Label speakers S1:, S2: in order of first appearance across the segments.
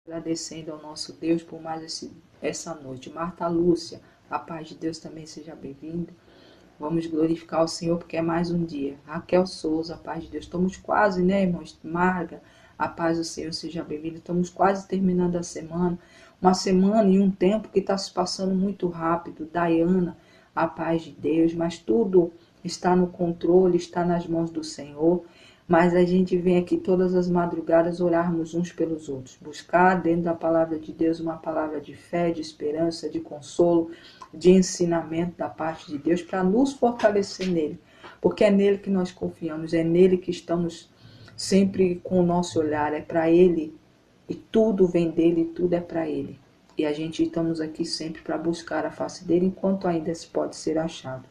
S1: Agradecendo ao nosso Deus por mais essa noite. Marta Lúcia, a paz de Deus também seja bem-vinda. Vamos glorificar o Senhor porque é mais um dia. Raquel Souza, a paz de Deus. Estamos quase, né, irmãos? Marga, a paz do Senhor seja bem-vinda. Estamos quase terminando a semana. Uma semana e um tempo que está se passando muito rápido. Diana, a paz de Deus. Mas tudo está no controle, está nas mãos do Senhor. Mas a gente vem aqui todas as madrugadas orarmos uns pelos outros. Buscar dentro da palavra de Deus uma palavra de fé, de esperança, de consolo, de ensinamento da parte de Deus para nos fortalecer nele. Porque é nele que nós confiamos, é nele que estamos sempre com o nosso olhar, é para ele. E tudo vem dele e tudo é para ele. E a gente estamos aqui sempre para buscar a face dele enquanto ainda se pode ser achado.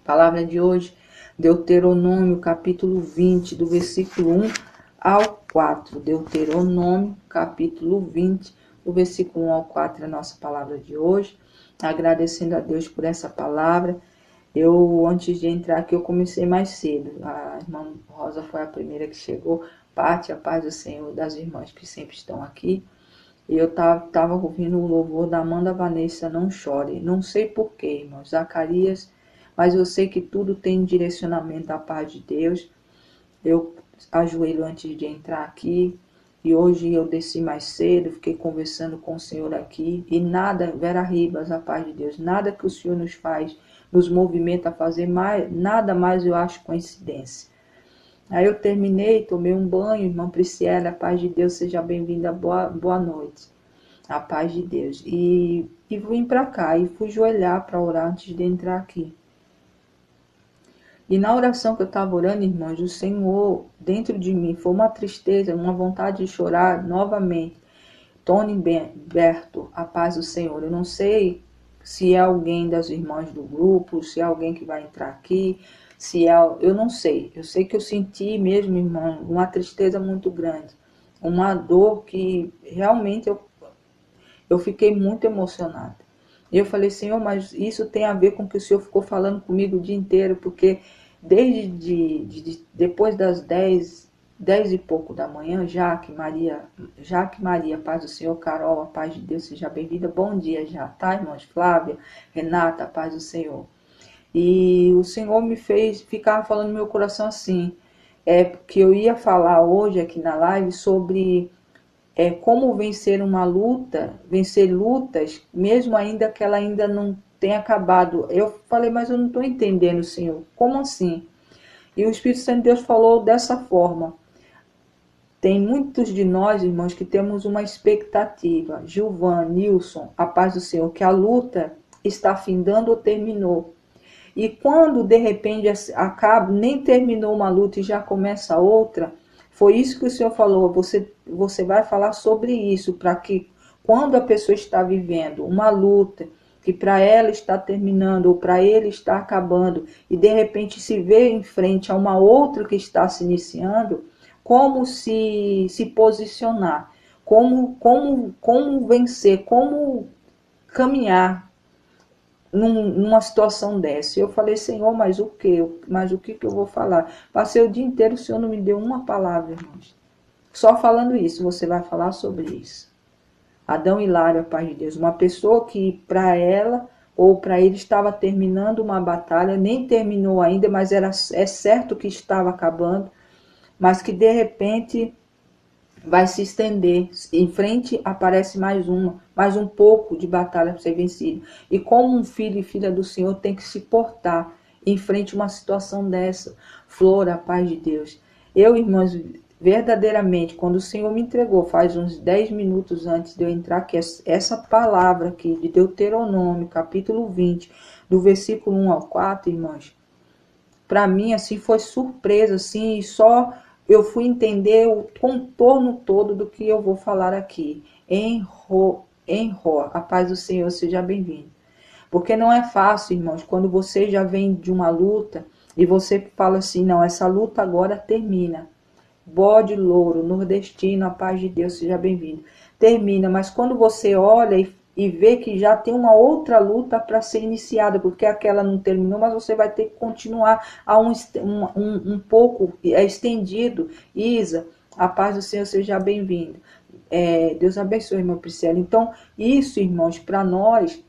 S1: Palavra de hoje, Deuteronômio capítulo 20, do versículo 1 ao 4. Deuteronômio capítulo 20, do versículo 1 ao 4 é a nossa palavra de hoje. Agradecendo a Deus por essa palavra. Antes de entrar aqui, eu comecei mais cedo. A irmã Rosa foi a primeira que chegou. Parte a paz do Senhor das irmãs que sempre estão aqui. E eu estava ouvindo o louvor da Amanda Vanessa, Não Chore. Não sei porquê, irmãos. Zacarias, mas eu sei que tudo tem direcionamento da paz de Deus. Eu ajoelho antes de entrar aqui. E hoje eu desci mais cedo, fiquei conversando com o Senhor aqui. E nada, Vera Ribas, a paz de Deus, nada que o Senhor nos faz, nos movimenta a fazer mais, nada mais eu acho coincidência. Aí eu terminei, tomei um banho, irmã Priscila, a paz de Deus, seja bem-vinda, boa noite. A paz de Deus. E vim para cá e fui joelhar para orar antes de entrar aqui. E na oração que eu estava orando, irmãos, o Senhor, dentro de mim, foi uma tristeza, uma vontade de chorar novamente. Tony Berto, a paz do Senhor. Eu não sei se é alguém das irmãs do grupo, se é alguém que vai entrar aqui, se é... Eu não sei. Eu sei que eu senti mesmo, irmão, uma tristeza muito grande. Uma dor que realmente eu fiquei muito emocionada. E eu falei, Senhor, mas isso tem a ver com o que o Senhor ficou falando comigo o dia inteiro, porque depois das 10 e pouco da manhã, Jaque Maria, paz do Senhor, Carol, a paz de Deus, seja bem-vinda, bom dia já, tá, irmãos? Flávia, Renata, a paz do Senhor. E o Senhor me fez ficar falando no meu coração assim, que eu ia falar hoje aqui na live sobre como vencer uma luta, vencer lutas, mesmo ainda que ela ainda não tenha acabado. Eu falei, mas eu não estou entendendo, Senhor, como assim? E o Espírito Santo de Deus falou dessa forma. Tem muitos de nós, irmãos, que temos uma expectativa. Gilvan, Nilson, a paz do Senhor, que a luta está findando ou terminou. E quando de repente acaba, nem terminou uma luta e já começa outra, foi isso que o Senhor falou, você vai falar sobre isso, para que quando a pessoa está vivendo uma luta, que para ela está terminando ou para ele está acabando, e de repente se vê em frente a uma outra que está se iniciando, como se posicionar, como vencer, como caminhar numa situação dessa. Eu falei, Senhor, mas o que? Mas o que eu vou falar? Passei o dia inteiro, o Senhor não me deu uma palavra, irmãos. Só falando isso, você vai falar sobre isso. Adão e Lara, Pai de Deus, uma pessoa que para ela ou para ele estava terminando uma batalha, nem terminou ainda, mas é certo que estava acabando, mas que de repente vai se estender. Em frente aparece mais um pouco de batalha para ser vencido. E como um filho e filha do Senhor tem que se portar em frente a uma situação dessa. Flor, a paz de Deus. Eu, irmãos, verdadeiramente, quando o Senhor me entregou, faz uns 10 minutos antes de eu entrar aqui, essa palavra aqui de Deuteronômio, capítulo 20, do versículo 1 ao 4, irmãos, para mim, assim, foi surpresa, assim, e só eu fui entender o contorno todo do que eu vou falar aqui. A paz do Senhor, seja bem-vindo. Porque não é fácil, irmãos, quando você já vem de uma luta e você fala assim, não, essa luta agora termina. Bode louro, nordestino, a paz de Deus, seja bem-vindo. Termina, mas quando você olha e vê que já tem uma outra luta para ser iniciada, porque aquela não terminou, mas você vai ter que continuar a um pouco estendido. Isa, a paz do Senhor, seja bem-vindo. Deus abençoe, irmã Priscila. Então, isso, irmãos, para nós,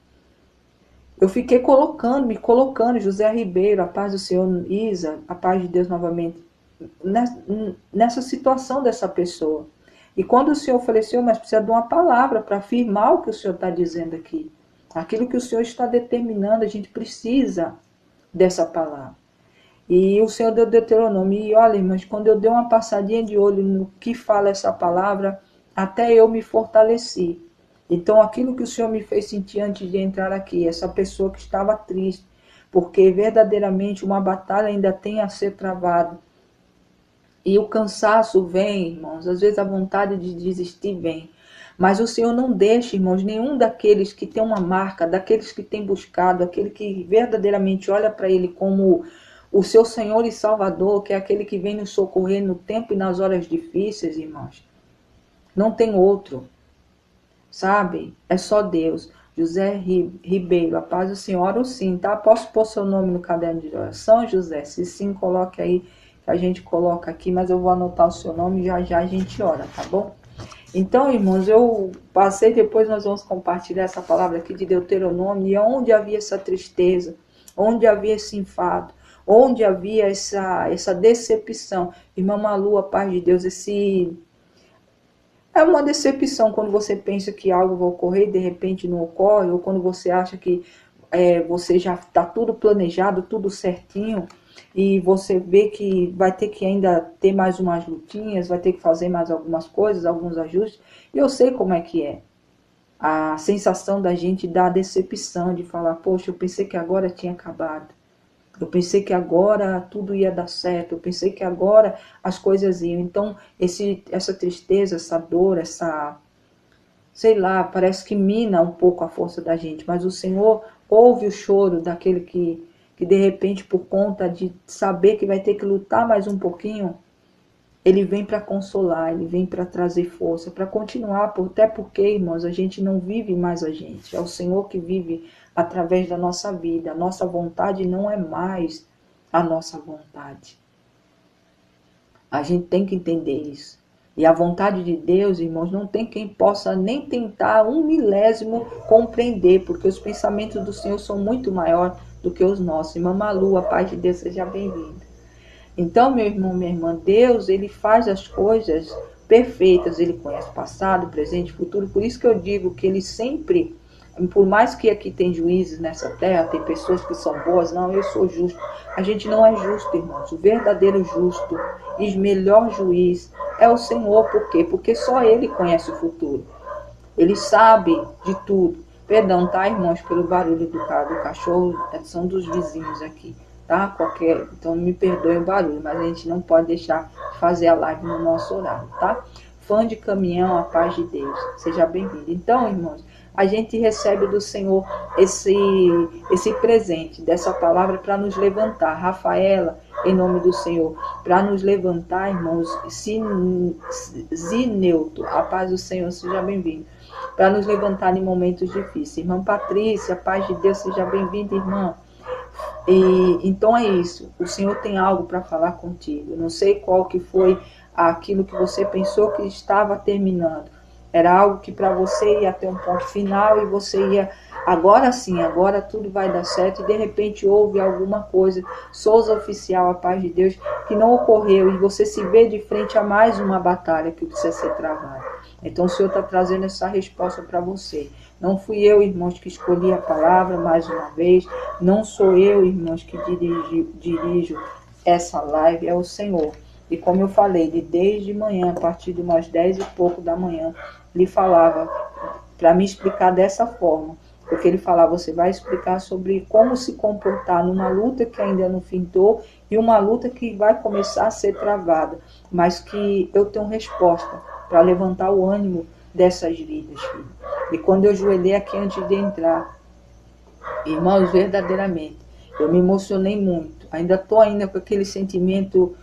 S1: eu fiquei me colocando, José Ribeiro, a paz do Senhor, Isa, a paz de Deus novamente, nessa situação dessa pessoa. E quando o Senhor faleceu, mas precisa de uma palavra para afirmar o que o Senhor está dizendo aqui. Aquilo que o Senhor está determinando, a gente precisa dessa palavra. E o Senhor deu Deuteronômio. E olha, irmãos, quando eu dei uma passadinha de olho no que fala essa palavra, até eu me fortaleci. Então, aquilo que o Senhor me fez sentir antes de entrar aqui, essa pessoa que estava triste, porque verdadeiramente uma batalha ainda tem a ser travada. E o cansaço vem, irmãos, às vezes a vontade de desistir vem. Mas o Senhor não deixa, irmãos, nenhum daqueles que tem uma marca, daqueles que tem buscado, aquele que verdadeiramente olha para Ele como o seu Senhor e Salvador, que é aquele que vem nos socorrer no tempo e nas horas difíceis, irmãos. Não tem outro, sabe? É só Deus. José Ribeiro, a paz do Senhor, oro sim, tá? Posso pôr seu nome no caderno de oração, José? Se sim, coloque aí, que a gente coloca aqui, mas eu vou anotar o seu nome e já já a gente ora, tá bom? Então, irmãos, eu passei, depois nós vamos compartilhar essa palavra aqui de Deuteronômio, e onde havia essa tristeza, onde havia esse enfado, onde havia essa decepção. Irmã Malu, a paz de Deus, é uma decepção quando você pensa que algo vai ocorrer e de repente não ocorre, ou quando você acha que você já está tudo planejado, tudo certinho, e você vê que vai ter que ainda ter mais umas lutinhas, vai ter que fazer mais algumas coisas, alguns ajustes. E eu sei como é que é. A sensação da gente da decepção, de falar, poxa, eu pensei que agora tinha acabado. Eu pensei que agora tudo ia dar certo, eu pensei que agora as coisas iam. Então, essa tristeza, essa dor, sei lá, parece que mina um pouco a força da gente. Mas o Senhor ouve o choro daquele que de repente, por conta de saber que vai ter que lutar mais um pouquinho, ele vem para consolar, ele vem para trazer força, para continuar, até porque, irmãos, a gente não vive mais a gente, é o Senhor que vive através da nossa vida, a nossa vontade não é mais a nossa vontade. A gente tem que entender isso. E a vontade de Deus, irmãos, não tem quem possa nem tentar um milésimo compreender, porque os pensamentos do Senhor são muito maiores do que os nossos. Irmã Malu, a paz de Deus, seja bem-vinda. Então, meu irmão, minha irmã, Deus, ele faz as coisas perfeitas, ele conhece passado, presente, futuro, por isso que eu digo que ele sempre, por mais que aqui tem juízes nessa terra, tem pessoas que são boas, não, eu sou justo. A gente não é justo, irmãos. O verdadeiro justo e melhor juiz é o Senhor. Por quê? Porque só Ele conhece o futuro. Ele sabe de tudo. Perdão, tá, irmãos, pelo barulho do cachorro, são dos vizinhos aqui, tá? Então me perdoem o barulho, mas a gente não pode deixar de fazer a live no nosso horário, tá? Fã de caminhão, a paz de Deus, seja bem-vindo. Então, irmãos, a gente recebe do Senhor esse presente dessa palavra para nos levantar. Rafaela, em nome do Senhor, para nos levantar, irmãos. Zineuto, a paz do Senhor, seja bem-vindo. Para nos levantar em momentos difíceis. Irmã Patrícia, a paz de Deus, seja bem-vinda, irmã. Então é isso. O Senhor tem algo para falar contigo. Não sei qual que foi aquilo que você pensou que estava terminando. Era algo que para você ia ter um ponto final e você ia, agora sim, agora tudo vai dar certo. E de repente houve alguma coisa, Souza Oficial, a paz de Deus, que não ocorreu. E você se vê de frente a mais uma batalha que precisa ser travada. Então o Senhor está trazendo essa resposta para você. Não fui eu, irmãos, que escolhi a palavra mais uma vez. Não sou eu, irmãos, que dirijo essa live, é o Senhor. E como eu falei, desde manhã, a partir de umas 10 e pouco da manhã, lhe falava para me explicar dessa forma. Porque ele falava, você vai explicar sobre como se comportar numa luta que ainda não findou e uma luta que vai começar a ser travada. Mas que eu tenho resposta para levantar o ânimo dessas vidas, filho. E quando eu ajoelhei aqui antes de entrar, irmãos, verdadeiramente, eu me emocionei muito. Ainda estou com aquele sentimento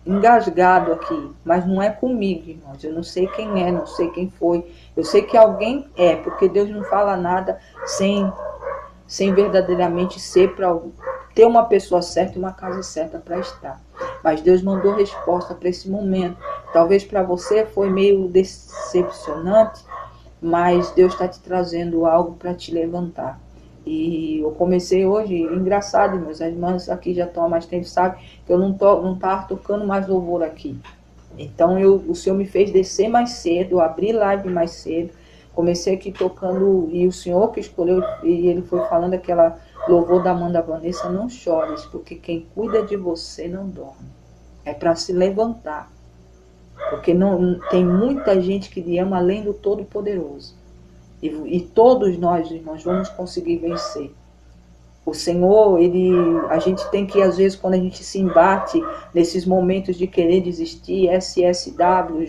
S1: engasgado aqui, mas não é comigo, irmãos. Eu não sei quem é, não sei quem foi. Eu sei que alguém é, porque Deus não fala nada sem verdadeiramente ser para ter uma pessoa certa e uma casa certa para estar. Mas Deus mandou resposta para esse momento, Talvez para você foi meio decepcionante, mas Deus está te trazendo algo para te levantar. E eu comecei hoje, engraçado, meus irmãos aqui já estão há mais tempo, sabe que eu não estava tocando mais louvor aqui. Então o Senhor me fez descer mais cedo, abrir live mais cedo. Comecei aqui tocando, e o Senhor que escolheu, e ele foi falando aquela louvor da Amanda Vanessa, não chores, porque quem cuida de você não dorme. É para se levantar. Porque não tem muita gente que lhe ama além do Todo-Poderoso. E todos nós, irmãos, vamos conseguir vencer. O Senhor, a gente tem que, às vezes, quando a gente se embate nesses momentos de querer desistir, SSW,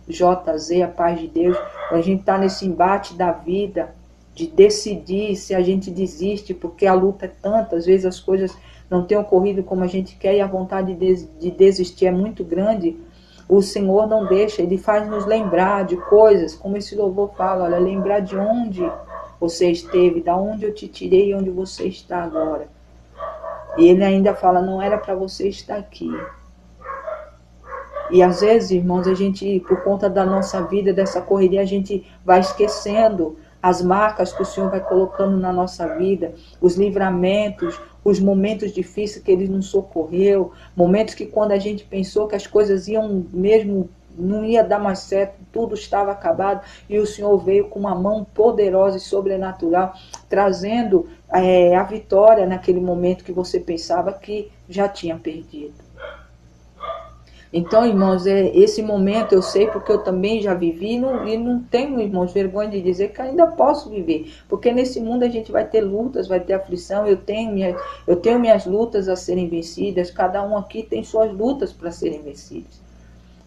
S1: JZ, a paz de Deus, quando a gente está nesse embate da vida, de decidir se a gente desiste, porque a luta é tanta, às vezes as coisas não têm ocorrido como a gente quer e a vontade de desistir é muito grande, o Senhor não deixa, Ele faz nos lembrar de coisas, como esse louvor fala, olha, lembrar de onde você esteve, da onde eu te tirei e onde você está agora. E Ele ainda fala, não era para você estar aqui. E às vezes, irmãos, a gente, por conta da nossa vida, dessa correria, a gente vai esquecendo as marcas que o Senhor vai colocando na nossa vida, os livramentos, os momentos difíceis que Ele nos socorreu, momentos que quando a gente pensou que as coisas iam mesmo, não ia dar mais certo, tudo estava acabado, e o Senhor veio com uma mão poderosa e sobrenatural, trazendo a vitória naquele momento que você pensava que já tinha perdido. Então, irmãos, esse momento eu sei porque eu também já vivi e não tenho, irmãos, vergonha de dizer que ainda posso viver. Porque nesse mundo a gente vai ter lutas, vai ter aflição, eu tenho minhas lutas a serem vencidas, cada um aqui tem suas lutas para serem vencidas.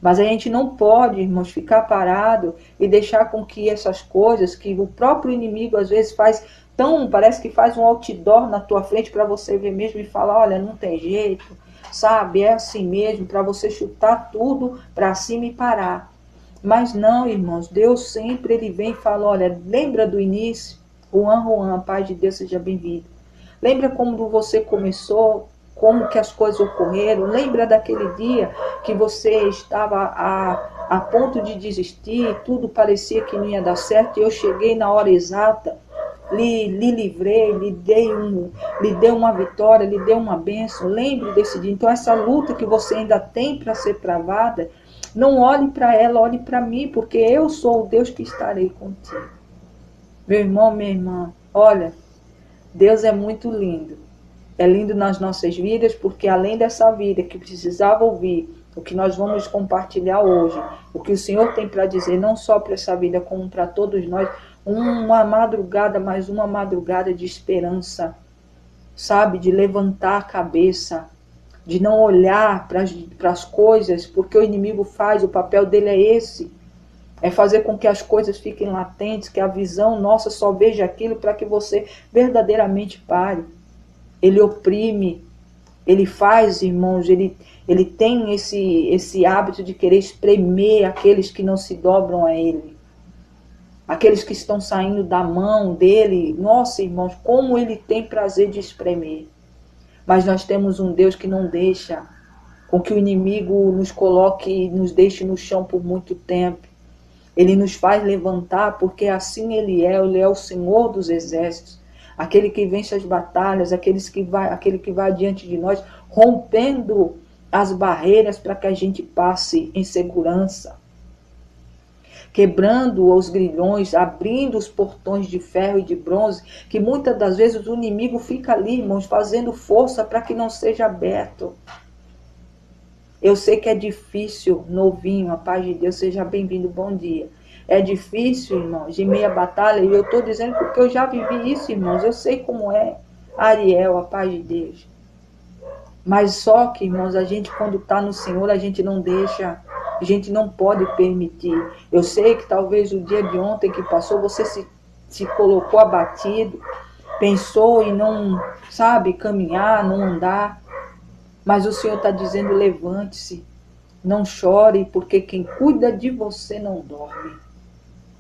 S1: Mas a gente não pode, irmãos, ficar parado e deixar com que essas coisas que o próprio inimigo às vezes faz parece que faz um outdoor na tua frente para você ver mesmo e falar, olha, não tem jeito. Sabe, é assim mesmo, para você chutar tudo para cima e parar. Mas não, irmãos, Deus sempre Ele vem e fala, olha, lembra do início? Juan, a paz de Deus seja bem-vindo. Lembra como você começou, como que as coisas ocorreram? Lembra daquele dia que você estava a ponto de desistir, tudo parecia que não ia dar certo, e eu cheguei na hora exata, lhe livrei, lhe dei uma vitória, lhe dei uma bênção. Lembre desse dia. Então essa luta que você ainda tem para ser travada, não olhe para ela, olhe para mim, porque eu sou o Deus que estarei contigo. Meu irmão, minha irmã, olha, Deus é muito lindo. É lindo nas nossas vidas, porque além dessa vida que precisava ouvir, o que nós vamos compartilhar hoje, o que o Senhor tem para dizer, não só para essa vida, como para todos nós, uma madrugada, mais uma madrugada de esperança, sabe? De levantar a cabeça, de não olhar para as coisas, porque o inimigo faz, o papel dele é esse, é fazer com que as coisas fiquem latentes, que a visão nossa só veja aquilo para que você verdadeiramente pare. Ele oprime, ele faz, irmãos, ele tem esse hábito de querer espremer aqueles que não se dobram a ele. Aqueles que estão saindo da mão dele, nossa, irmãos, como ele tem prazer de espremer. Mas nós temos um Deus que não deixa com que o inimigo nos coloque e nos deixe no chão por muito tempo. Ele nos faz levantar porque assim ele é o Senhor dos exércitos, aquele que vence as batalhas, aquele que vai diante de nós, rompendo as barreiras para que a gente passe em segurança. Quebrando os grilhões, abrindo os portões de ferro e de bronze, que muitas das vezes o inimigo fica ali, irmãos, fazendo força para que não seja aberto. Eu sei que é difícil, novinho, a paz de Deus, seja bem-vindo, bom dia. É difícil, irmãos, de meia batalha, e eu estou dizendo porque eu já vivi isso, irmãos, eu sei como é. Ariel, a paz de Deus. Mas só que, irmãos, a gente quando está no Senhor, a gente não deixa... A gente não pode permitir. Eu sei que talvez o dia de ontem que passou, você se colocou abatido, pensou em não, sabe, caminhar, não andar. Mas o Senhor está dizendo, levante-se, não chore, porque quem cuida de você não dorme.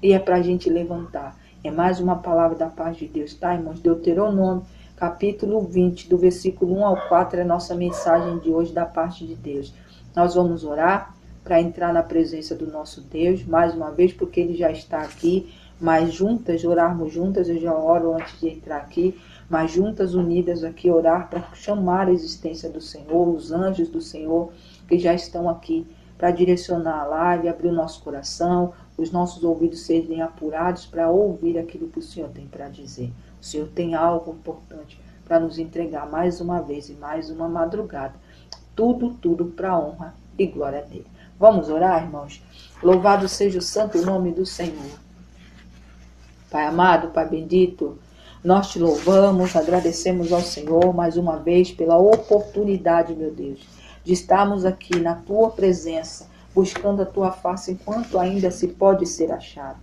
S1: E é para a gente levantar. É mais uma palavra da paz de Deus, tá, irmãos? Deuteronômio, capítulo 20, do versículo 1 ao 4, é a nossa mensagem de hoje da parte de Deus. Nós vamos orar. para entrar na presença do nosso Deus, mais uma vez, porque Ele já está aqui, mas juntas, orarmos juntas, eu já oro antes de entrar aqui, mas juntas, unidas aqui, orar para chamar a existência do Senhor, os anjos do Senhor, que já estão aqui para direcionar a live, abrir o nosso coração, os nossos ouvidos serem apurados para ouvir aquilo que o Senhor tem para dizer. O Senhor tem algo importante para nos entregar mais uma vez e mais uma madrugada. Tudo para a honra e glória dele. Vamos orar, irmãos? Louvado seja o santo nome do Senhor. Pai amado, Pai bendito, nós te louvamos, agradecemos ao Senhor mais uma vez pela oportunidade, meu Deus, de estarmos aqui na tua presença, buscando a tua face enquanto ainda se pode ser achada.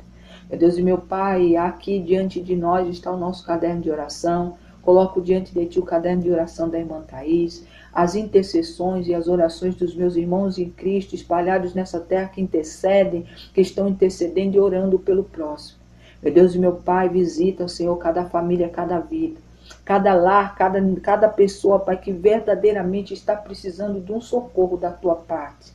S1: Meu Deus e meu Pai, aqui diante de nós está o nosso caderno de oração. Coloco diante de ti o caderno de oração da irmã Thaís, as intercessões e as orações dos meus irmãos em Cristo espalhados nessa terra que intercedem, que estão intercedendo e orando pelo próximo. Meu Deus e meu Pai, visita, Senhor, cada família, cada vida, cada lar, cada pessoa, Pai, que verdadeiramente está precisando de um socorro da tua parte.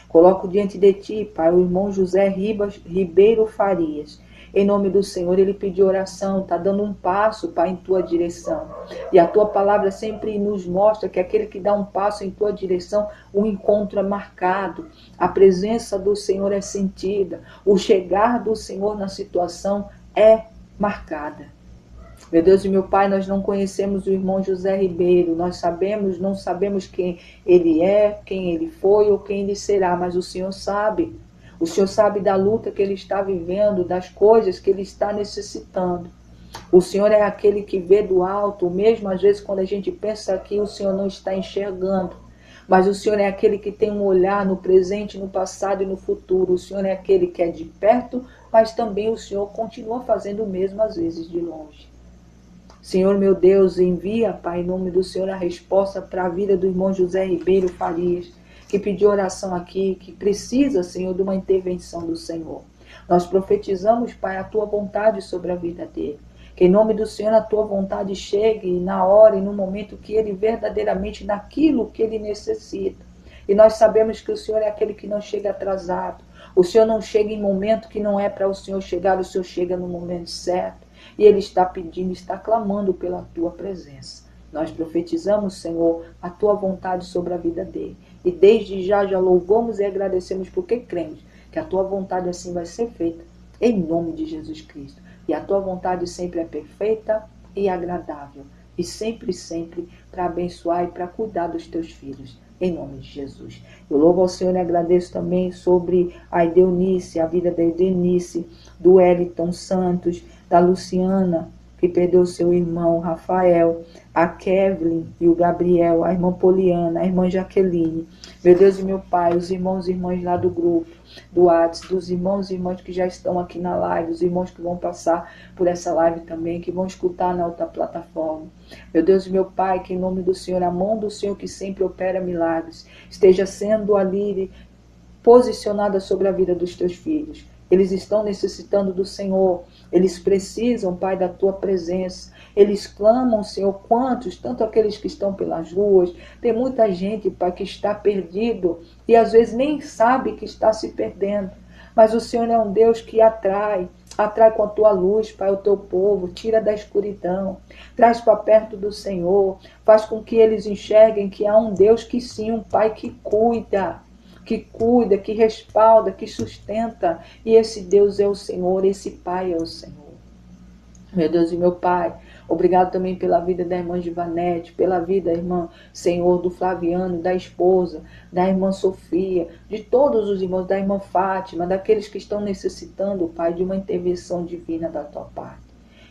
S1: Coloco diante de ti, Pai, o irmão José Ribeiro Farias. Em nome do Senhor, ele pediu oração, está dando um passo, Pai, em tua direção. E a tua palavra sempre nos mostra que aquele que dá um passo em tua direção, o encontro é marcado, a presença do Senhor é sentida, o chegar do Senhor na situação é marcada. Meu Deus e meu Pai, nós não conhecemos o irmão José Ribeiro, nós não sabemos quem ele é, quem ele foi ou quem ele será, mas o Senhor sabe. O Senhor sabe da luta que ele está vivendo, das coisas que ele está necessitando. O Senhor é aquele que vê do alto, mesmo às vezes quando a gente pensa que o Senhor não está enxergando. Mas o Senhor é aquele que tem um olhar no presente, no passado e no futuro. O Senhor é aquele que é de perto, mas também o Senhor continua fazendo o mesmo às vezes de longe. Senhor meu Deus, envia, Pai, em nome do Senhor, a resposta para a vida do irmão José Ribeiro Farias, que pediu oração aqui, que precisa, Senhor, de uma intervenção do Senhor. Nós profetizamos, Pai, a tua vontade sobre a vida dele. Que em nome do Senhor a tua vontade chegue na hora e no momento que ele verdadeiramente, naquilo que ele necessita. E nós sabemos que o Senhor é aquele que não chega atrasado. O Senhor não chega em momento que não é para o Senhor chegar, o Senhor chega no momento certo. E ele está pedindo, está clamando pela tua presença. Nós profetizamos, Senhor, a tua vontade sobre a vida dele. E desde já louvamos e agradecemos porque cremos que a tua vontade assim vai ser feita, em nome de Jesus Cristo. E a tua vontade sempre é perfeita e agradável. E sempre para abençoar e para cuidar dos teus filhos. Em nome de Jesus. Eu louvo ao Senhor e agradeço também sobre a Edeunice, a vida da Edeunice, do Wellington Santos, da Luciana, que perdeu seu irmão Rafael, a Kevin e o Gabriel, a irmã Poliana, a irmã Jaqueline. Meu Deus e meu Pai, os irmãos e irmãs lá do grupo, do WhatsApp, dos irmãos e irmãs que já estão aqui na live, os irmãos que vão passar por essa live também, que vão escutar na outra plataforma. Meu Deus e meu Pai, que em nome do Senhor, a mão do Senhor que sempre opera milagres, esteja sendo ali posicionada sobre a vida dos teus filhos. Eles estão necessitando do Senhor. Eles precisam, Pai, da tua presença. Eles clamam, Senhor, quantos? Tanto aqueles que estão pelas ruas. Tem muita gente, Pai, que está perdido e às vezes nem sabe que está se perdendo. Mas o Senhor é um Deus que atrai com a tua luz, Pai, o teu povo, tira da escuridão, traz para perto do Senhor, faz com que eles enxerguem que há um Deus que sim, um Pai que cuida, que respalda, que sustenta. E esse Deus é o Senhor, esse Pai é o Senhor. Meu Deus e meu Pai, obrigado também pela vida da irmã Givanete, pela vida, irmã, Senhor, do Flaviano, da esposa, da irmã Sofia, de todos os irmãos, da irmã Fátima, daqueles que estão necessitando, Pai, de uma intervenção divina da tua parte.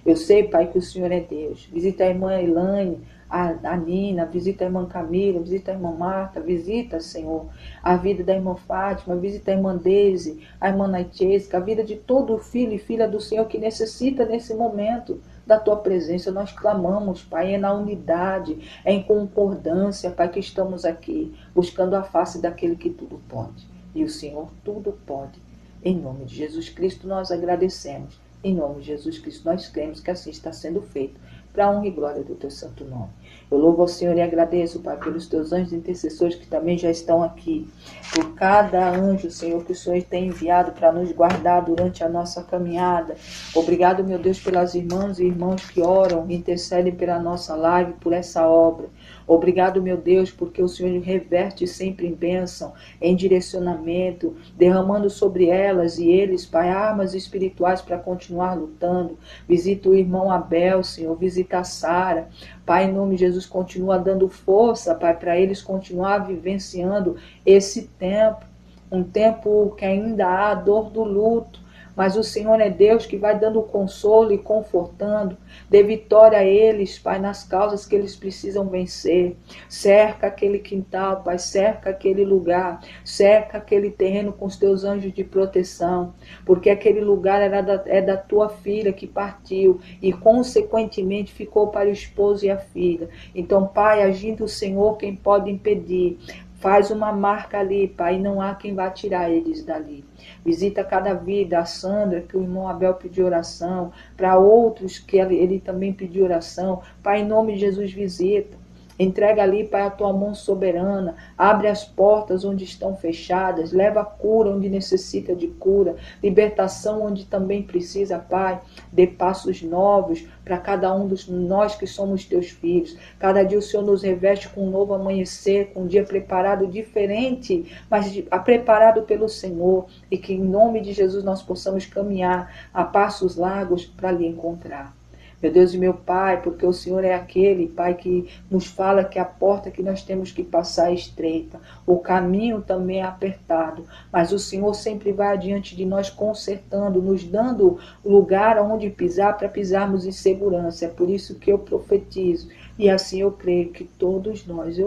S1: Eu sei, Pai, que o Senhor é Deus. Visita a irmã Elaine, a Nina, visita a irmã Camila, visita a irmã Marta, visita, Senhor, a vida da irmã Fátima, visita a irmã Deise, a irmã Naitesca, a vida de todo filho e filha do Senhor que necessita nesse momento da tua presença. Nós clamamos, Pai, é na unidade, é em concordância, Pai, que estamos aqui, buscando a face daquele que tudo pode. E o Senhor tudo pode. Em nome de Jesus Cristo nós agradecemos. Em nome de Jesus Cristo nós cremos que assim está sendo feito. para a honra e glória do teu santo nome. Eu louvo ao Senhor e agradeço, Pai, pelos teus anjos intercessores que também já estão aqui. Por cada anjo, Senhor, que o Senhor tem enviado para nos guardar durante a nossa caminhada. Obrigado, meu Deus, pelas irmãs e irmãos que oram, intercedem pela nossa live, por essa obra. Obrigado, meu Deus, porque o Senhor reverte sempre em bênção, em direcionamento, derramando sobre elas e eles, Pai, armas espirituais para continuar lutando. Visita o irmão Abel, Senhor, visita a Sara. Pai, em nome de Jesus, continua dando força, Pai, para eles continuar vivenciando esse tempo. Um tempo que ainda há a dor do luto, mas o Senhor é Deus que vai dando consolo e confortando. Dê vitória a eles, Pai, nas causas que eles precisam vencer. Cerca aquele quintal, Pai, cerca aquele lugar, cerca aquele terreno com os teus anjos de proteção, porque aquele lugar é da tua filha que partiu e, consequentemente, ficou para o esposo e a filha. Então, Pai, agindo o Senhor, quem pode impedir? Faz uma marca ali, Pai, e não há quem vá tirar eles dali. Visita cada vida, a Sandra, que o irmão Abel pediu oração, para outros que ele também pediu oração. Pai, em nome de Jesus, visita. Entrega ali, Pai, a tua mão soberana. Abre as portas onde estão fechadas. Leva a cura onde necessita de cura. Libertação onde também precisa, Pai. Dê passos novos para cada um de nós que somos teus filhos. Cada dia o Senhor nos reveste com um novo amanhecer, com um dia preparado diferente, mas preparado pelo Senhor. E que em nome de Jesus nós possamos caminhar a passos largos para lhe encontrar. Meu Deus e meu Pai, porque o Senhor é aquele, Pai, que nos fala que a porta que nós temos que passar é estreita, o caminho também é apertado, mas o Senhor sempre vai adiante de nós consertando, nos dando lugar onde pisar para pisarmos em segurança. É por isso que eu profetizo, e assim eu creio que todos nós,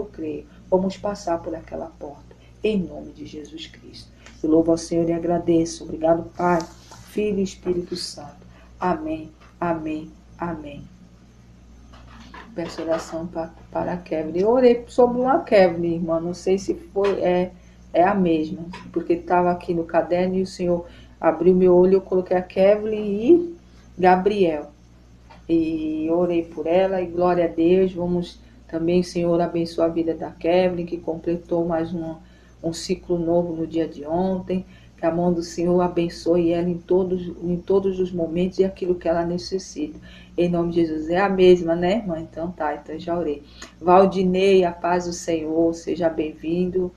S1: vamos passar por aquela porta, em nome de Jesus Cristo. Eu louvo ao Senhor e agradeço. Obrigado, Pai, Filho e Espírito Santo. Amém, amém. Amém. Peço oração para a Kevin. Eu orei sobre uma Kevin, irmã. Não sei se é a mesma. Porque estava aqui no caderno e o Senhor abriu meu olho. Eu coloquei a Kevin e Gabriel. E orei por ela. E glória a Deus. Vamos também, Senhor, abençoar a vida da Kevin, que completou mais um ciclo novo no dia de ontem. Que a mão do Senhor abençoe ela em todos os momentos e aquilo que ela necessita. Em nome de Jesus. É a mesma, né, irmã? Então já orei. Valdinei, a paz do Senhor, seja bem-vindo.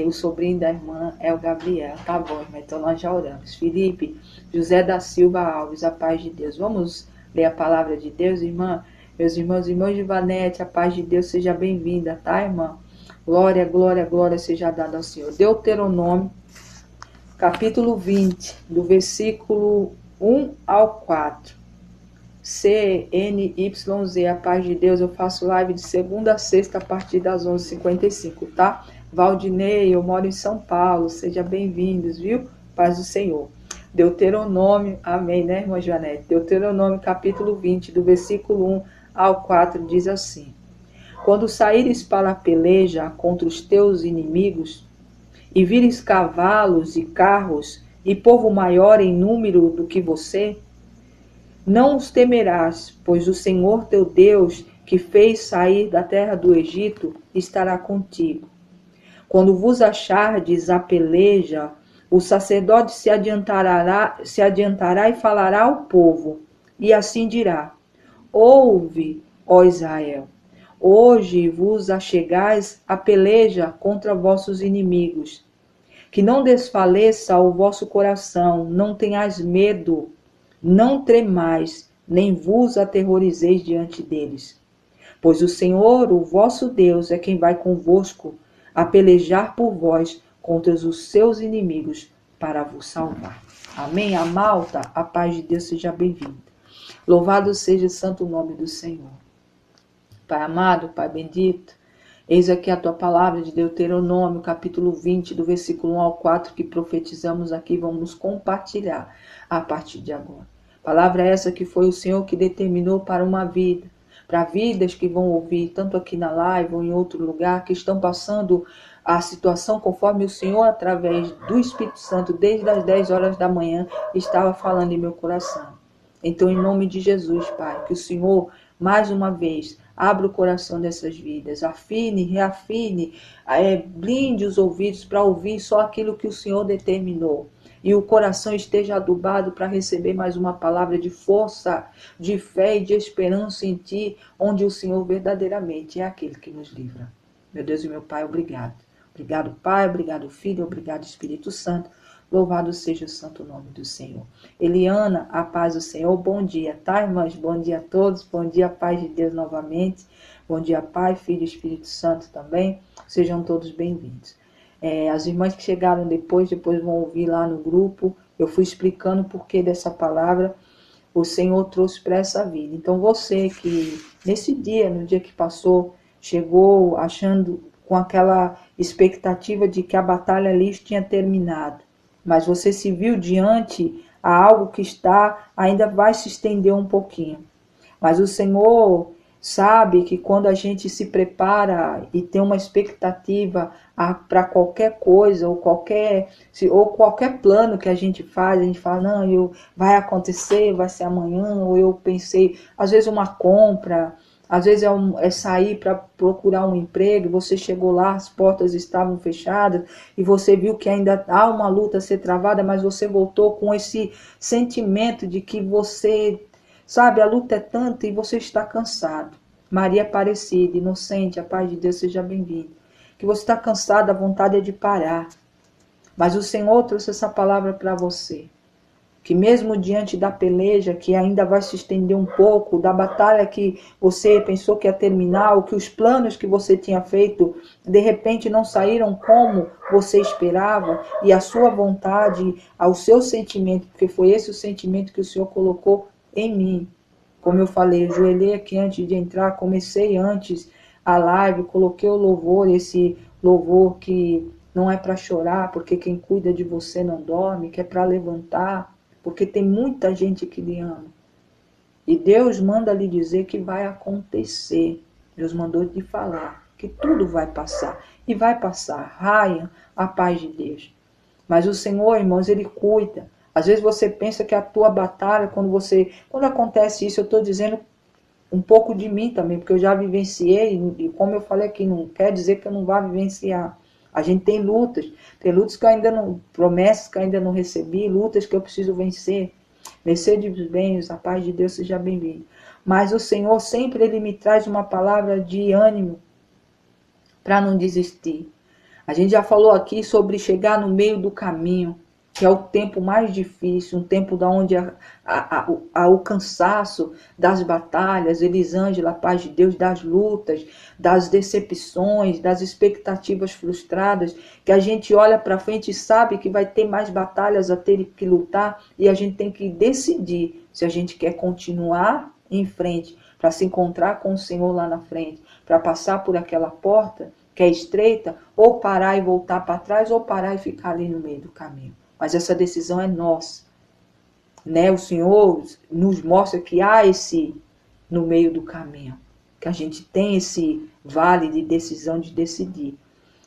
S1: O sobrinho da irmã é o Gabriel. Tá bom, irmã, então nós já oramos. Felipe, José da Silva Alves, a paz de Deus. Vamos ler a palavra de Deus, irmã? Meus irmãos e irmãs de Vanete, a paz de Deus seja bem-vinda, tá, irmã? Glória, glória, glória seja dada ao Senhor. Deuteronômio, capítulo 20, do versículo 1 ao 4. CNYZ, a paz de Deus, eu faço live de segunda a sexta a partir das 11h55, tá? Valdinei, eu moro em São Paulo, sejam bem-vindos, viu? Paz do Senhor. Deuteronômio, amém, né, irmã Joanete? Deuteronômio, capítulo 20, do versículo 1 ao 4, diz assim: Quando saíres para a peleja contra os teus inimigos, e vires cavalos e carros, e povo maior em número do que você, não os temerás, pois o Senhor teu Deus, que fez sair da terra do Egito, estará contigo. Quando vos achardes a peleja, o sacerdote se adiantará e falará ao povo, e assim dirá: Ouve, ó Israel, hoje vos achegais a peleja contra vossos inimigos. Que não desfaleça o vosso coração, não tenhais medo, não tremais, nem vos aterrorizeis diante deles. Pois o Senhor, o vosso Deus, é quem vai convosco a pelejar por vós contra os seus inimigos para vos salvar. Amém? A Malta, a paz de Deus seja bem-vinda. Louvado seja o santo nome do Senhor. Pai amado, Pai bendito, eis aqui a tua palavra de Deuteronômio, capítulo 20, do versículo 1 ao 4, que profetizamos aqui, vamos compartilhar a partir de agora. Palavra essa que foi o Senhor que determinou para uma vida, para vidas que vão ouvir, tanto aqui na live ou em outro lugar, que estão passando a situação conforme o Senhor, através do Espírito Santo, desde as 10 horas da manhã, estava falando em meu coração. Então, em nome de Jesus, Pai, que o Senhor mais uma vez, abra o coração dessas vidas, afine, reafine, blinde os ouvidos para ouvir só aquilo que o Senhor determinou. E o coração esteja adubado para receber mais uma palavra de força, de fé e de esperança em Ti, onde o Senhor verdadeiramente é aquele que nos livra. Meu Deus e meu Pai, obrigado. Obrigado, Pai, obrigado, Filho, obrigado, Espírito Santo. Louvado seja o santo nome do Senhor. Eliana, a paz do Senhor, bom dia, tá, irmãs? Bom dia a todos, bom dia, paz de Deus novamente. Bom dia, Pai, Filho e Espírito Santo também. Sejam todos bem-vindos. As irmãs que chegaram depois vão ouvir lá no grupo. Eu fui explicando o porquê dessa palavra. O Senhor trouxe para essa vida. Então você que nesse dia, no dia que passou, chegou achando com aquela expectativa de que a batalha ali tinha terminado, mas você se viu diante a algo que ainda vai se estender um pouquinho. Mas o Senhor sabe que quando a gente se prepara e tem uma expectativa para qualquer coisa, ou qualquer plano que a gente fala, não, vai acontecer, vai ser amanhã, ou eu pensei, às vezes uma compra, às vezes é sair para procurar um emprego, você chegou lá, as portas estavam fechadas, e você viu que ainda há uma luta a ser travada, mas você voltou com esse sentimento de que você, sabe, a luta é tanta e você está cansado. Maria Aparecida, inocente, a paz de Deus seja bem-vinda. Que você está cansado, a vontade é de parar. Mas o Senhor trouxe essa palavra para você. Que mesmo diante da peleja, que ainda vai se estender um pouco, da batalha que você pensou que ia terminar, ou que os planos que você tinha feito, de repente não saíram como você esperava, e a sua vontade, ao seu sentimento, porque foi esse o sentimento que o Senhor colocou em mim. Como eu falei, eu joelhei aqui antes de entrar, comecei antes a live, coloquei o louvor, esse louvor que não é para chorar, porque quem cuida de você não dorme, que é para levantar, porque tem muita gente que lhe ama. E Deus manda lhe dizer que vai acontecer. Deus mandou lhe falar que tudo vai passar. E vai passar. Ryan, a paz de Deus. Mas o Senhor, irmãos, Ele cuida. Às vezes você pensa que a tua batalha, quando acontece isso, eu estou dizendo um pouco de mim também, porque eu já vivenciei, e como eu falei aqui, não quer dizer que eu não vá vivenciar. A gente tem lutas que eu ainda não, promessas que eu ainda não recebi, lutas que eu preciso vencer. Vencer de bens, a paz de Deus seja bem-vindo. Mas o Senhor sempre Ele me traz uma palavra de ânimo para não desistir. A gente já falou aqui sobre chegar no meio do caminho, que é o tempo mais difícil, um tempo da onde o cansaço das batalhas, Elisângela, a paz de Deus, das lutas, das decepções, das expectativas frustradas, que a gente olha para frente e sabe que vai ter mais batalhas a ter que lutar, e a gente tem que decidir se a gente quer continuar em frente, para se encontrar com o Senhor lá na frente, para passar por aquela porta que é estreita, ou parar e voltar para trás, ou parar e ficar ali no meio do caminho. Mas essa decisão é nossa. Né? O Senhor nos mostra que há esse no meio do caminho. Que a gente tem esse vale de decisão de decidir.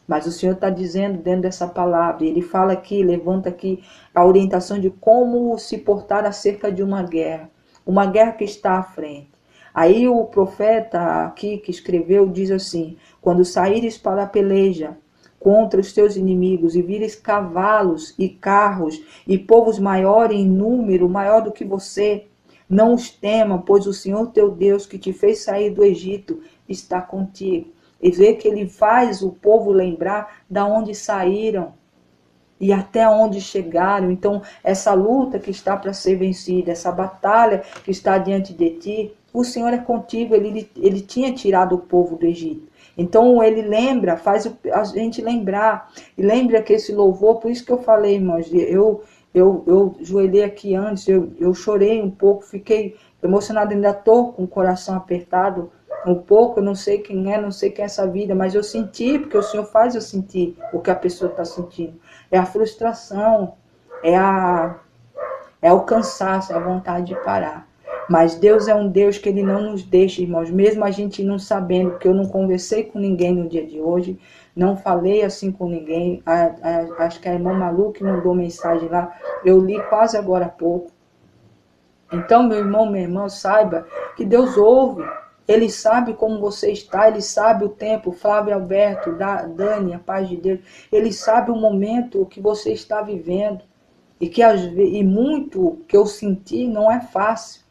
S1: Mas o Senhor está dizendo dentro dessa palavra, Ele fala aqui, levanta aqui a orientação de como se portar acerca de uma guerra que está à frente. Aí o profeta aqui que escreveu diz assim, quando saíres para a peleja contra os teus inimigos e vires cavalos e carros e povos maiores em número, maior do que você, não os tema, pois o Senhor teu Deus que te fez sair do Egito está contigo. E vê que Ele faz o povo lembrar da onde saíram e até onde chegaram. Então, essa luta que está para ser vencida, essa batalha que está diante de ti, o Senhor é contigo. Ele tinha tirado o povo do Egito. Então Ele lembra, faz a gente lembrar. E lembra que esse louvor, por isso que eu falei, irmãos, eu joelhei aqui antes, eu chorei um pouco, fiquei emocionado, ainda estou com o coração apertado um pouco, eu não sei quem é essa vida, mas eu senti, porque o Senhor faz eu sentir o que a pessoa está sentindo. É a frustração, é o cansaço, é a vontade de parar. Mas Deus é um Deus que Ele não nos deixa, irmãos, mesmo a gente não sabendo, porque eu não conversei com ninguém no dia de hoje, não falei assim com ninguém, acho que a irmã Malu que mandou mensagem lá, eu li quase agora há pouco. Então, meu irmão, minha irmã, saiba que Deus ouve. Ele sabe como você está, Ele sabe o tempo. Flávio Alberto, Dani, a paz de Deus. Ele sabe o momento que você está vivendo. E muito que eu senti não é fácil.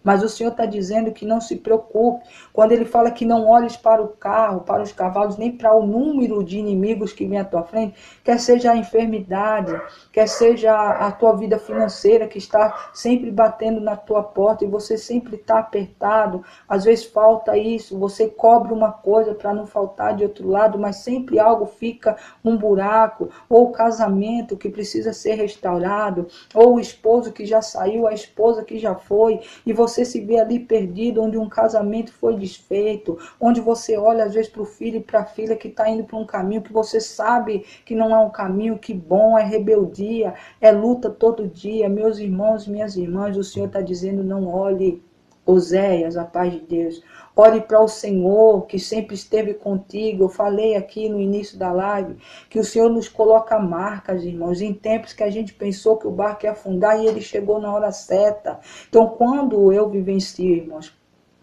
S1: Mas o Senhor está dizendo que não se preocupe. Quando Ele fala que não olhes para o carro, para os cavalos, nem para o número de inimigos que vem à tua frente, quer seja a enfermidade, quer seja a tua vida financeira que está sempre batendo na tua porta e você sempre está apertado. Às vezes falta isso, você cobra uma coisa para não faltar de outro lado, mas sempre algo fica um buraco, ou o casamento que precisa ser restaurado, ou o esposo que já saiu, a esposa que já foi, e você se vê ali perdido, onde um casamento foi desfeito, onde você olha às vezes para o filho e para a filha que está indo para um caminho que você sabe que não é um caminho que bom, é rebeldia, é luta todo dia. Meus irmãos e minhas irmãs, o Senhor está dizendo, não olhe, Oséias, a paz de Deus. Olhe para o Senhor, que sempre esteve contigo. Eu falei aqui no início da live que o Senhor nos coloca marcas, irmãos, em tempos que a gente pensou que o barco ia afundar e ele chegou na hora certa. Então, quando eu vivencio, irmãos,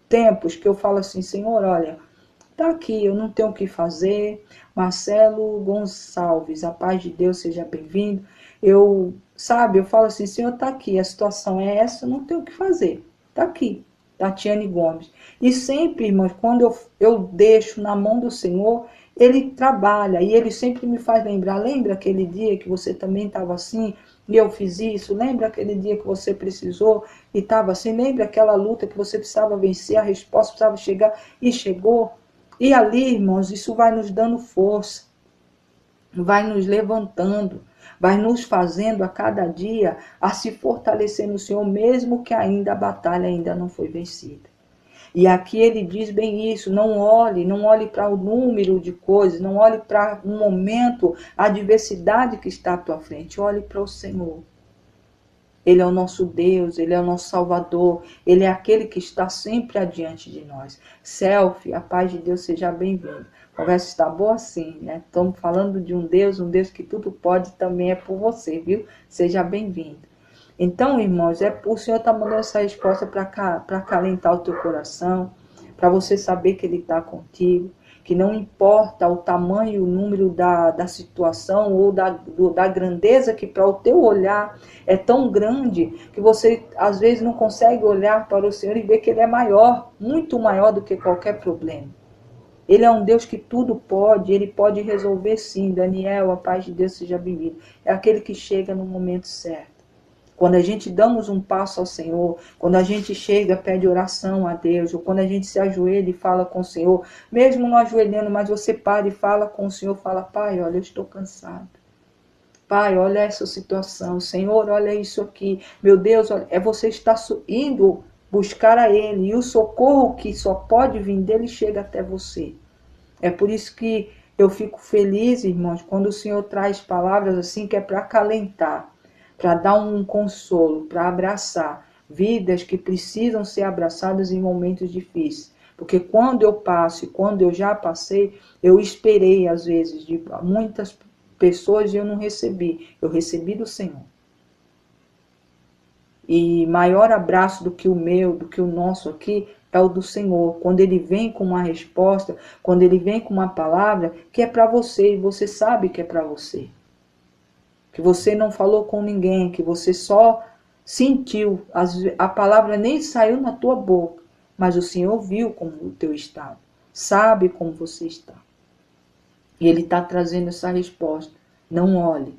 S1: tempos que eu falo assim, Senhor, olha, tá aqui, eu não tenho o que fazer. Marcelo Gonçalves, a paz de Deus, seja bem-vindo. Eu falo assim, Senhor, tá aqui, a situação é essa, eu não tenho o que fazer. Tá aqui. Tatiane Gomes. E sempre, irmãos, quando eu deixo na mão do Senhor, Ele trabalha e Ele sempre me faz lembrar. Lembra aquele dia que você também estava assim e eu fiz isso? Lembra aquele dia que você precisou e estava assim? Lembra aquela luta que você precisava vencer, a resposta precisava chegar e chegou? E ali, irmãos, isso vai nos dando força, vai nos levantando, vai nos fazendo a cada dia a se fortalecer no Senhor, mesmo que ainda a batalha ainda não foi vencida. E aqui ele diz bem isso, não olhe para o número de coisas, não olhe para um momento, a adversidade que está à tua frente, olhe para o Senhor. Ele é o nosso Deus, Ele é o nosso Salvador, Ele é aquele que está sempre adiante de nós. Selfie, a paz de Deus, seja bem-vindo. A conversa está boa assim, né? Estamos falando de um Deus que tudo pode, também é por você, viu? Seja bem-vindo. Então, irmãos, o Senhor está mandando essa resposta para acalentar o teu coração, para você saber que Ele está contigo, que não importa o tamanho e o número da situação ou da grandeza que para o teu olhar é tão grande que você às vezes não consegue olhar para o Senhor e ver que Ele é maior, muito maior do que qualquer problema. Ele é um Deus que tudo pode, Ele pode resolver sim. Daniel, a paz de Deus seja bem-vindo. É aquele que chega no momento certo. Quando a gente damos um passo ao Senhor, quando a gente chega, pede oração a Deus, ou quando a gente se ajoelha e fala com o Senhor, mesmo não ajoelhando, mas você para e fala com o Senhor, fala, Pai, olha, eu estou cansado. Pai, olha essa situação. Senhor, olha isso aqui. Meu Deus, olha, você está indo buscar a Ele, e o socorro que só pode vir dele chega até você. É por isso que eu fico feliz, irmãos, quando o Senhor traz palavras assim que é para acalentar, para dar um consolo, para abraçar vidas que precisam ser abraçadas em momentos difíceis. Porque quando eu passo e quando eu já passei, eu esperei às vezes de muitas pessoas e eu não recebi. Eu recebi do Senhor. E maior abraço do que o meu, do que o nosso aqui, é o do Senhor. Quando Ele vem com uma resposta, quando Ele vem com uma palavra que é para você e você sabe que é para você. Que você não falou com ninguém, que você só sentiu, a palavra nem saiu na tua boca, mas o Senhor viu como o teu estado, sabe como você está. E Ele está trazendo essa resposta. Não olhe.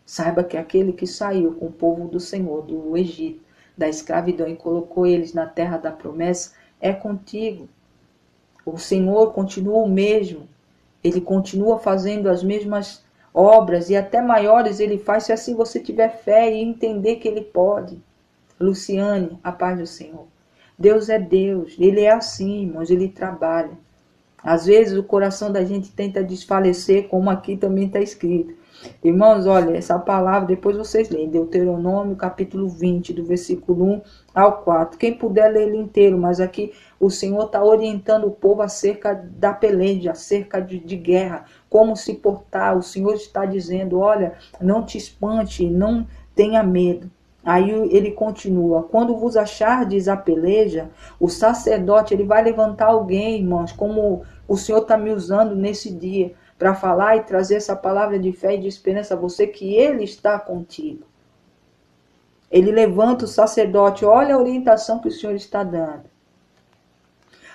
S1: Saiba que aquele que saiu com o povo do Senhor, do Egito, da escravidão e colocou eles na terra da promessa, é contigo. O Senhor continua o mesmo. Ele continua fazendo as mesmas obras e até maiores Ele faz se assim você tiver fé e entender que Ele pode. Luciane, a paz do Senhor. Deus é Deus. Ele é assim, irmãos. Ele trabalha. Às vezes o coração da gente tenta desfalecer, como aqui também está escrito. Irmãos, olha, essa palavra, depois vocês leem, Deuteronômio, capítulo 20, do versículo 1 ao 4. Quem puder ler ele inteiro, mas aqui o Senhor está orientando o povo acerca da peleja, acerca de guerra, como se portar. O Senhor está dizendo, olha, não te espante, não tenha medo. Aí ele continua: quando vos achardes a peleja, o sacerdote ele vai levantar alguém, irmãos, como o Senhor está me usando nesse dia, para falar e trazer essa palavra de fé e de esperança a você, que Ele está contigo. Ele levanta o sacerdote, olha a orientação que o Senhor está dando.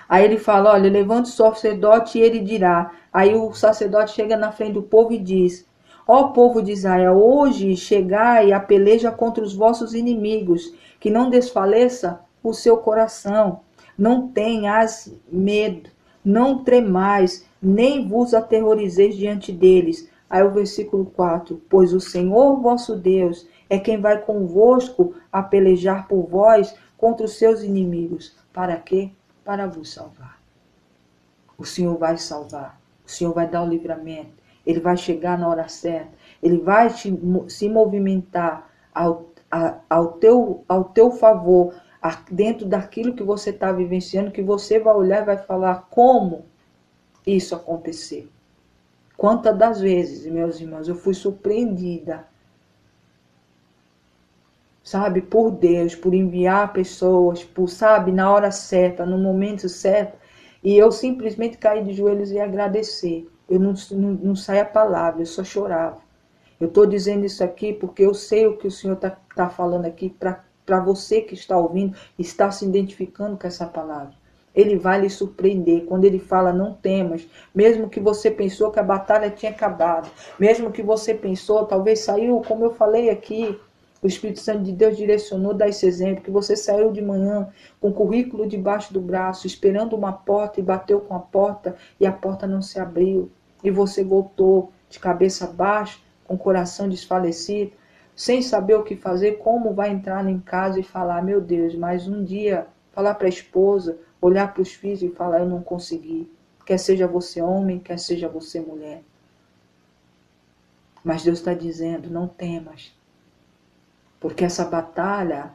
S1: Aí ele fala, olha, levanta o sacerdote e ele dirá. Aí o sacerdote chega na frente do povo e diz: ó povo de Israel, hoje chegai a peleja contra os vossos inimigos, que não desfaleça o seu coração. Não tenhas medo, não tremais, nem vos aterrorizeis diante deles. Aí o versículo 4, pois o Senhor vosso Deus é quem vai convosco a pelejar por vós contra os seus inimigos. Para quê? Para vos salvar. O Senhor vai salvar. O Senhor vai dar o livramento. Ele vai chegar na hora certa. Ele vai se movimentar ao teu favor, dentro daquilo que você está vivenciando, que você vai olhar e vai falar como isso aconteceu. Quantas das vezes, meus irmãos, eu fui surpreendida, sabe, por Deus, por enviar pessoas, por, sabe, na hora certa, no momento certo, e eu simplesmente caí de joelhos e agradecer. Eu não saía a palavra, eu só chorava. Eu estou dizendo isso aqui porque eu sei o que o Senhor tá falando aqui para você que está ouvindo, está se identificando com essa palavra. Ele vai lhe surpreender quando ele fala não temas, mesmo que você pensou que a batalha tinha acabado, mesmo que você pensou, talvez saiu, como eu falei aqui, o Espírito Santo de Deus direcionou, dá esse exemplo, que você saiu de manhã com o currículo debaixo do braço, esperando uma porta e bateu com a porta e a porta não se abriu. E você voltou de cabeça baixa, com o coração desfalecido, sem saber o que fazer, como vai entrar em casa e falar, meu Deus, mais um dia, falar para a esposa, olhar para os filhos e falar, eu não consegui. Quer seja você homem, quer seja você mulher. Mas Deus está dizendo, não temas. Porque essa batalha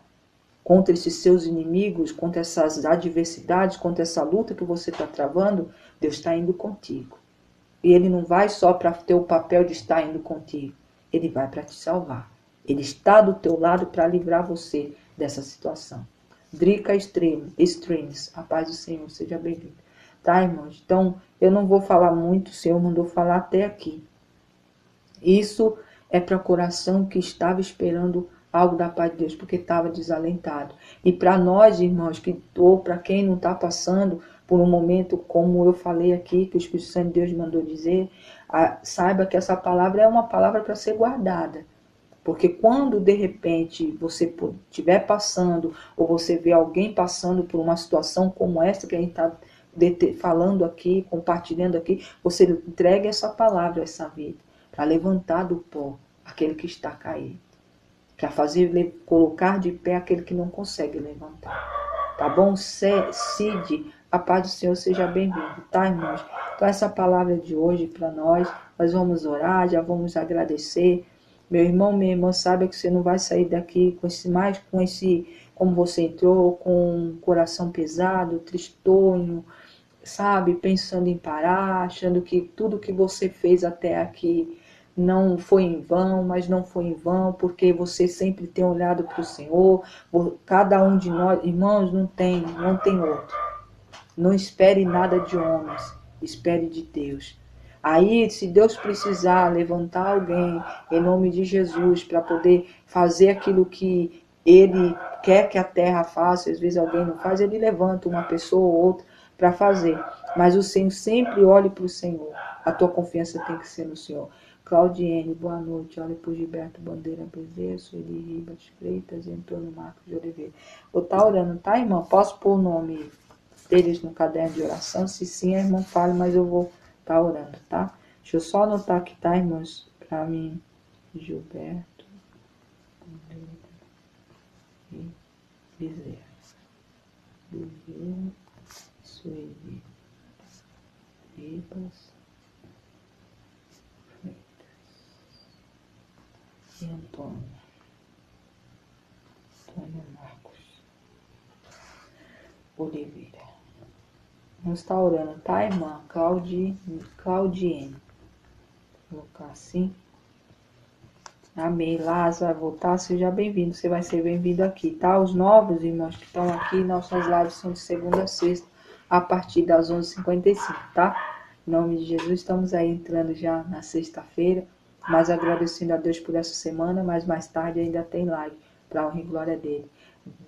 S1: contra esses seus inimigos, contra essas adversidades, contra essa luta que você está travando, Deus está indo contigo. E Ele não vai só para ter o papel de estar indo contigo. Ele vai para te salvar. Ele está do teu lado para livrar você dessa situação. Drica Streams, a paz do Senhor, seja bem-vindo. Tá, irmãos? Então, eu não vou falar muito, o Senhor mandou falar até aqui. Isso é para o coração que estava esperando algo da paz de Deus, porque estava desalentado. E para nós, irmãos, ou para quem não está passando por um momento como eu falei aqui, que o Espírito Santo de Deus mandou dizer, saiba que essa palavra é uma palavra para ser guardada. Porque quando de repente você estiver passando, ou você vê alguém passando por uma situação como essa que a gente está falando aqui, compartilhando aqui, você entregue essa palavra a essa vida, para levantar do pó aquele que está caído, para fazer colocar de pé aquele que não consegue levantar. Tá bom? Cid, a paz do Senhor seja bem-vindo, tá, irmãos? Então essa palavra de hoje para nós vamos orar, já vamos agradecer. Meu irmão, minha irmã, sabe que você não vai sair daqui com esse, como você entrou, com o coração pesado, tristonho, sabe, pensando em parar, achando que tudo que você fez até aqui não foi em vão, mas não foi em vão, porque você sempre tem olhado para o Senhor. Cada um de nós, irmãos, não tem outro. Não espere nada de homens, espere de Deus. Aí, se Deus precisar levantar alguém em nome de Jesus para poder fazer aquilo que Ele quer que a terra faça, às vezes alguém não faz, Ele levanta uma pessoa ou outra para fazer. Mas o Senhor sempre olhe para o Senhor. A tua confiança tem que ser no Senhor. Claudiene, boa noite. Olha para o Gilberto Bandeira Bezerra, Sueli Ribas Freitas e Antônio Marcos de Oliveira. Vou estar orando, tá, irmã? Posso pôr o nome deles no caderno de oração? Se sim, a irmã fale, mas eu vou estar orando, tá? Deixa eu só anotar aqui, tá, irmãos? Para mim, Gilberto e Bezerra. Bezerra, Sueli Ribas e Antônio Marcos Oliveira. Vamos estar orando, tá, irmã? Claudiene. Vou colocar assim. Amém. Lázaro vai voltar, seja bem-vindo. Você vai ser bem-vindo aqui, tá? Os novos irmãos que estão aqui, nossas lives são de segunda a sexta, a partir das 11h55, tá? Em nome de Jesus, estamos aí entrando já na sexta-feira, mas agradecendo a Deus por essa semana, mas mais tarde ainda tem live, para honra e glória dele.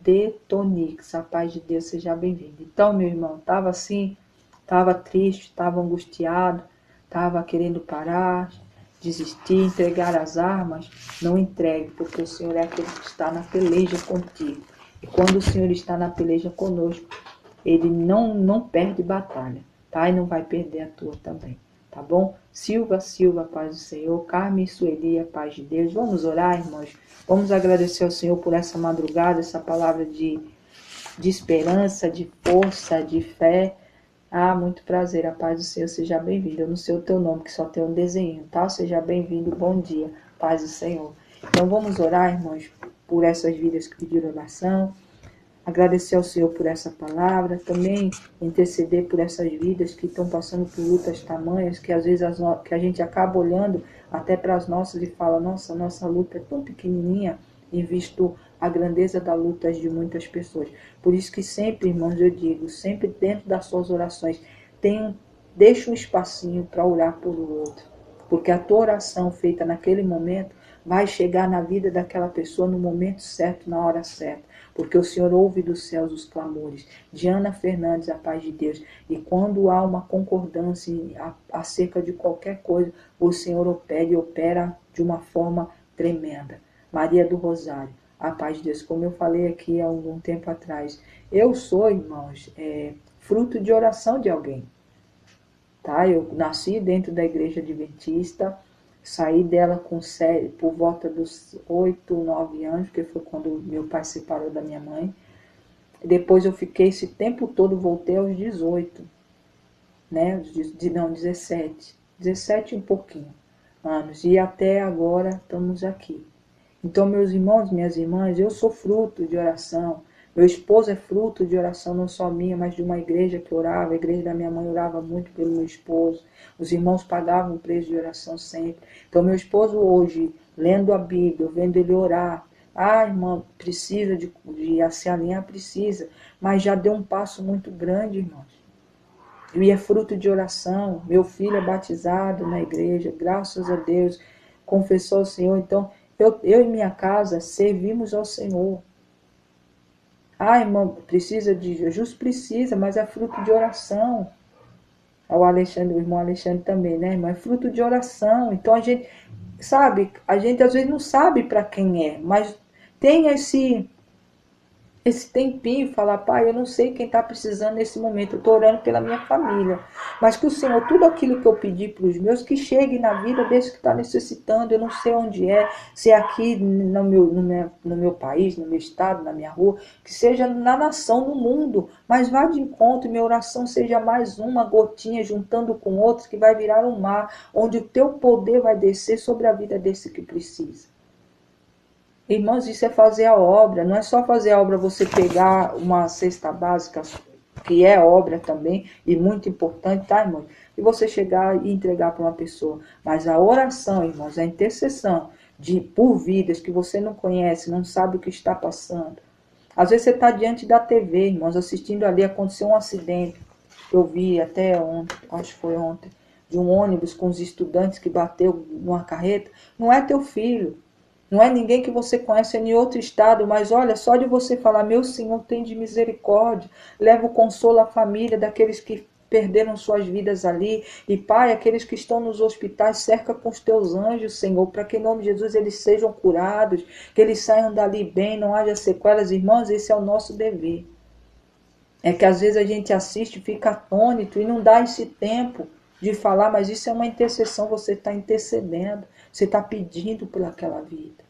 S1: Detonix, a paz de Deus, seja bem-vindo. Então, meu irmão, estava assim, estava triste, estava angustiado, estava querendo parar, desistir, entregar as armas. Não entregue, porque o Senhor é aquele que está na peleja contigo. E quando o Senhor está na peleja conosco, ele não perde batalha, tá? E não vai perder a tua também, tá bom? Silva, paz do Senhor. Carmen e Sueli, a paz de Deus. Vamos orar, irmãos. Vamos agradecer ao Senhor por essa madrugada, essa palavra de esperança, de força, de fé. Ah, muito prazer, a paz do Senhor, seja bem-vindo. Eu não sei o teu nome, que só tem um desenho, tá? Seja bem-vindo, bom dia, paz do Senhor. Então vamos orar, irmãos, por essas vidas que pediram oração. Agradecer ao Senhor por essa palavra, também interceder por essas vidas que estão passando por lutas tamanhas, que às vezes que a gente acaba olhando até para as nossas e fala, nossa luta é tão pequenininha, e visto a grandeza da luta de muitas pessoas. Por isso que sempre, irmãos, eu digo, sempre dentro das suas orações, deixa um espacinho para orar por o outro, porque a tua oração feita naquele momento vai chegar na vida daquela pessoa no momento certo, na hora certa, porque o Senhor ouve dos céus os clamores. Diana Fernandes, a paz de Deus. E quando há uma concordância acerca de qualquer coisa, o Senhor opera de uma forma tremenda. Maria do Rosário, a paz de Deus. Como eu falei aqui há algum tempo atrás, eu sou, irmãos, fruto de oração de alguém. Tá? Eu nasci dentro da igreja adventista, saí dela por volta dos 8, 9 anos, porque foi quando meu pai se separou da minha mãe. Depois eu fiquei esse tempo todo, voltei aos 18, né? Não, 17 e um pouquinho anos. E até agora estamos aqui. Então, meus irmãos, minhas irmãs, eu sou fruto de oração. Meu esposo é fruto de oração, não só minha, mas de uma igreja que orava. A igreja da minha mãe orava muito pelo meu esposo. Os irmãos pagavam o preço de oração sempre. Então, meu esposo hoje, lendo a Bíblia, vendo ele orar. Ah, irmã, precisa de se alinhar, precisa. Mas já deu um passo muito grande, irmãos. E é fruto de oração. Meu filho é batizado na igreja, graças a Deus. Confessou ao Senhor. Então, eu e minha casa servimos ao Senhor. Ah, irmão, precisa de jejum? Precisa, mas é fruto de oração. O Alexandre, o irmão Alexandre também, né, irmão? É fruto de oração. Então a gente, sabe, a gente às vezes não sabe para quem é, mas tem esse tempinho, falar, pai, eu não sei quem está precisando nesse momento, eu estou orando pela minha família, mas que o Senhor, tudo aquilo que eu pedi para os meus, que chegue na vida desse que está necessitando, eu não sei onde é, se é aqui no meu país, no meu estado, na minha rua, que seja na nação, no mundo, mas vá de encontro, minha oração seja mais uma gotinha juntando com outros, que vai virar um mar, onde o teu poder vai descer sobre a vida desse que precisa. Irmãos, isso é fazer a obra, não é só fazer a obra você pegar uma cesta básica, que é obra também, e muito importante, tá, irmãos? E você chegar e entregar para uma pessoa. Mas a oração, irmãos, a intercessão por vidas que você não conhece, não sabe o que está passando. Às vezes você está diante da TV, irmãos, assistindo ali, aconteceu um acidente, eu vi até ontem, acho que foi ontem, de um ônibus com os estudantes que bateu numa carreta. Não é teu filho. Não é ninguém que você conhece em outro estado, mas olha, só de você falar, meu Senhor, tem de misericórdia, leva o consolo à família daqueles que perderam suas vidas ali, e Pai, aqueles que estão nos hospitais, cerca com os teus anjos, Senhor, para que em nome de Jesus eles sejam curados, que eles saiam dali bem, não haja sequelas, irmãos, esse é o nosso dever. É que às vezes a gente assiste, fica atônito e não dá esse tempo de falar, mas isso é uma intercessão, você está intercedendo, você está pedindo por aquela vida.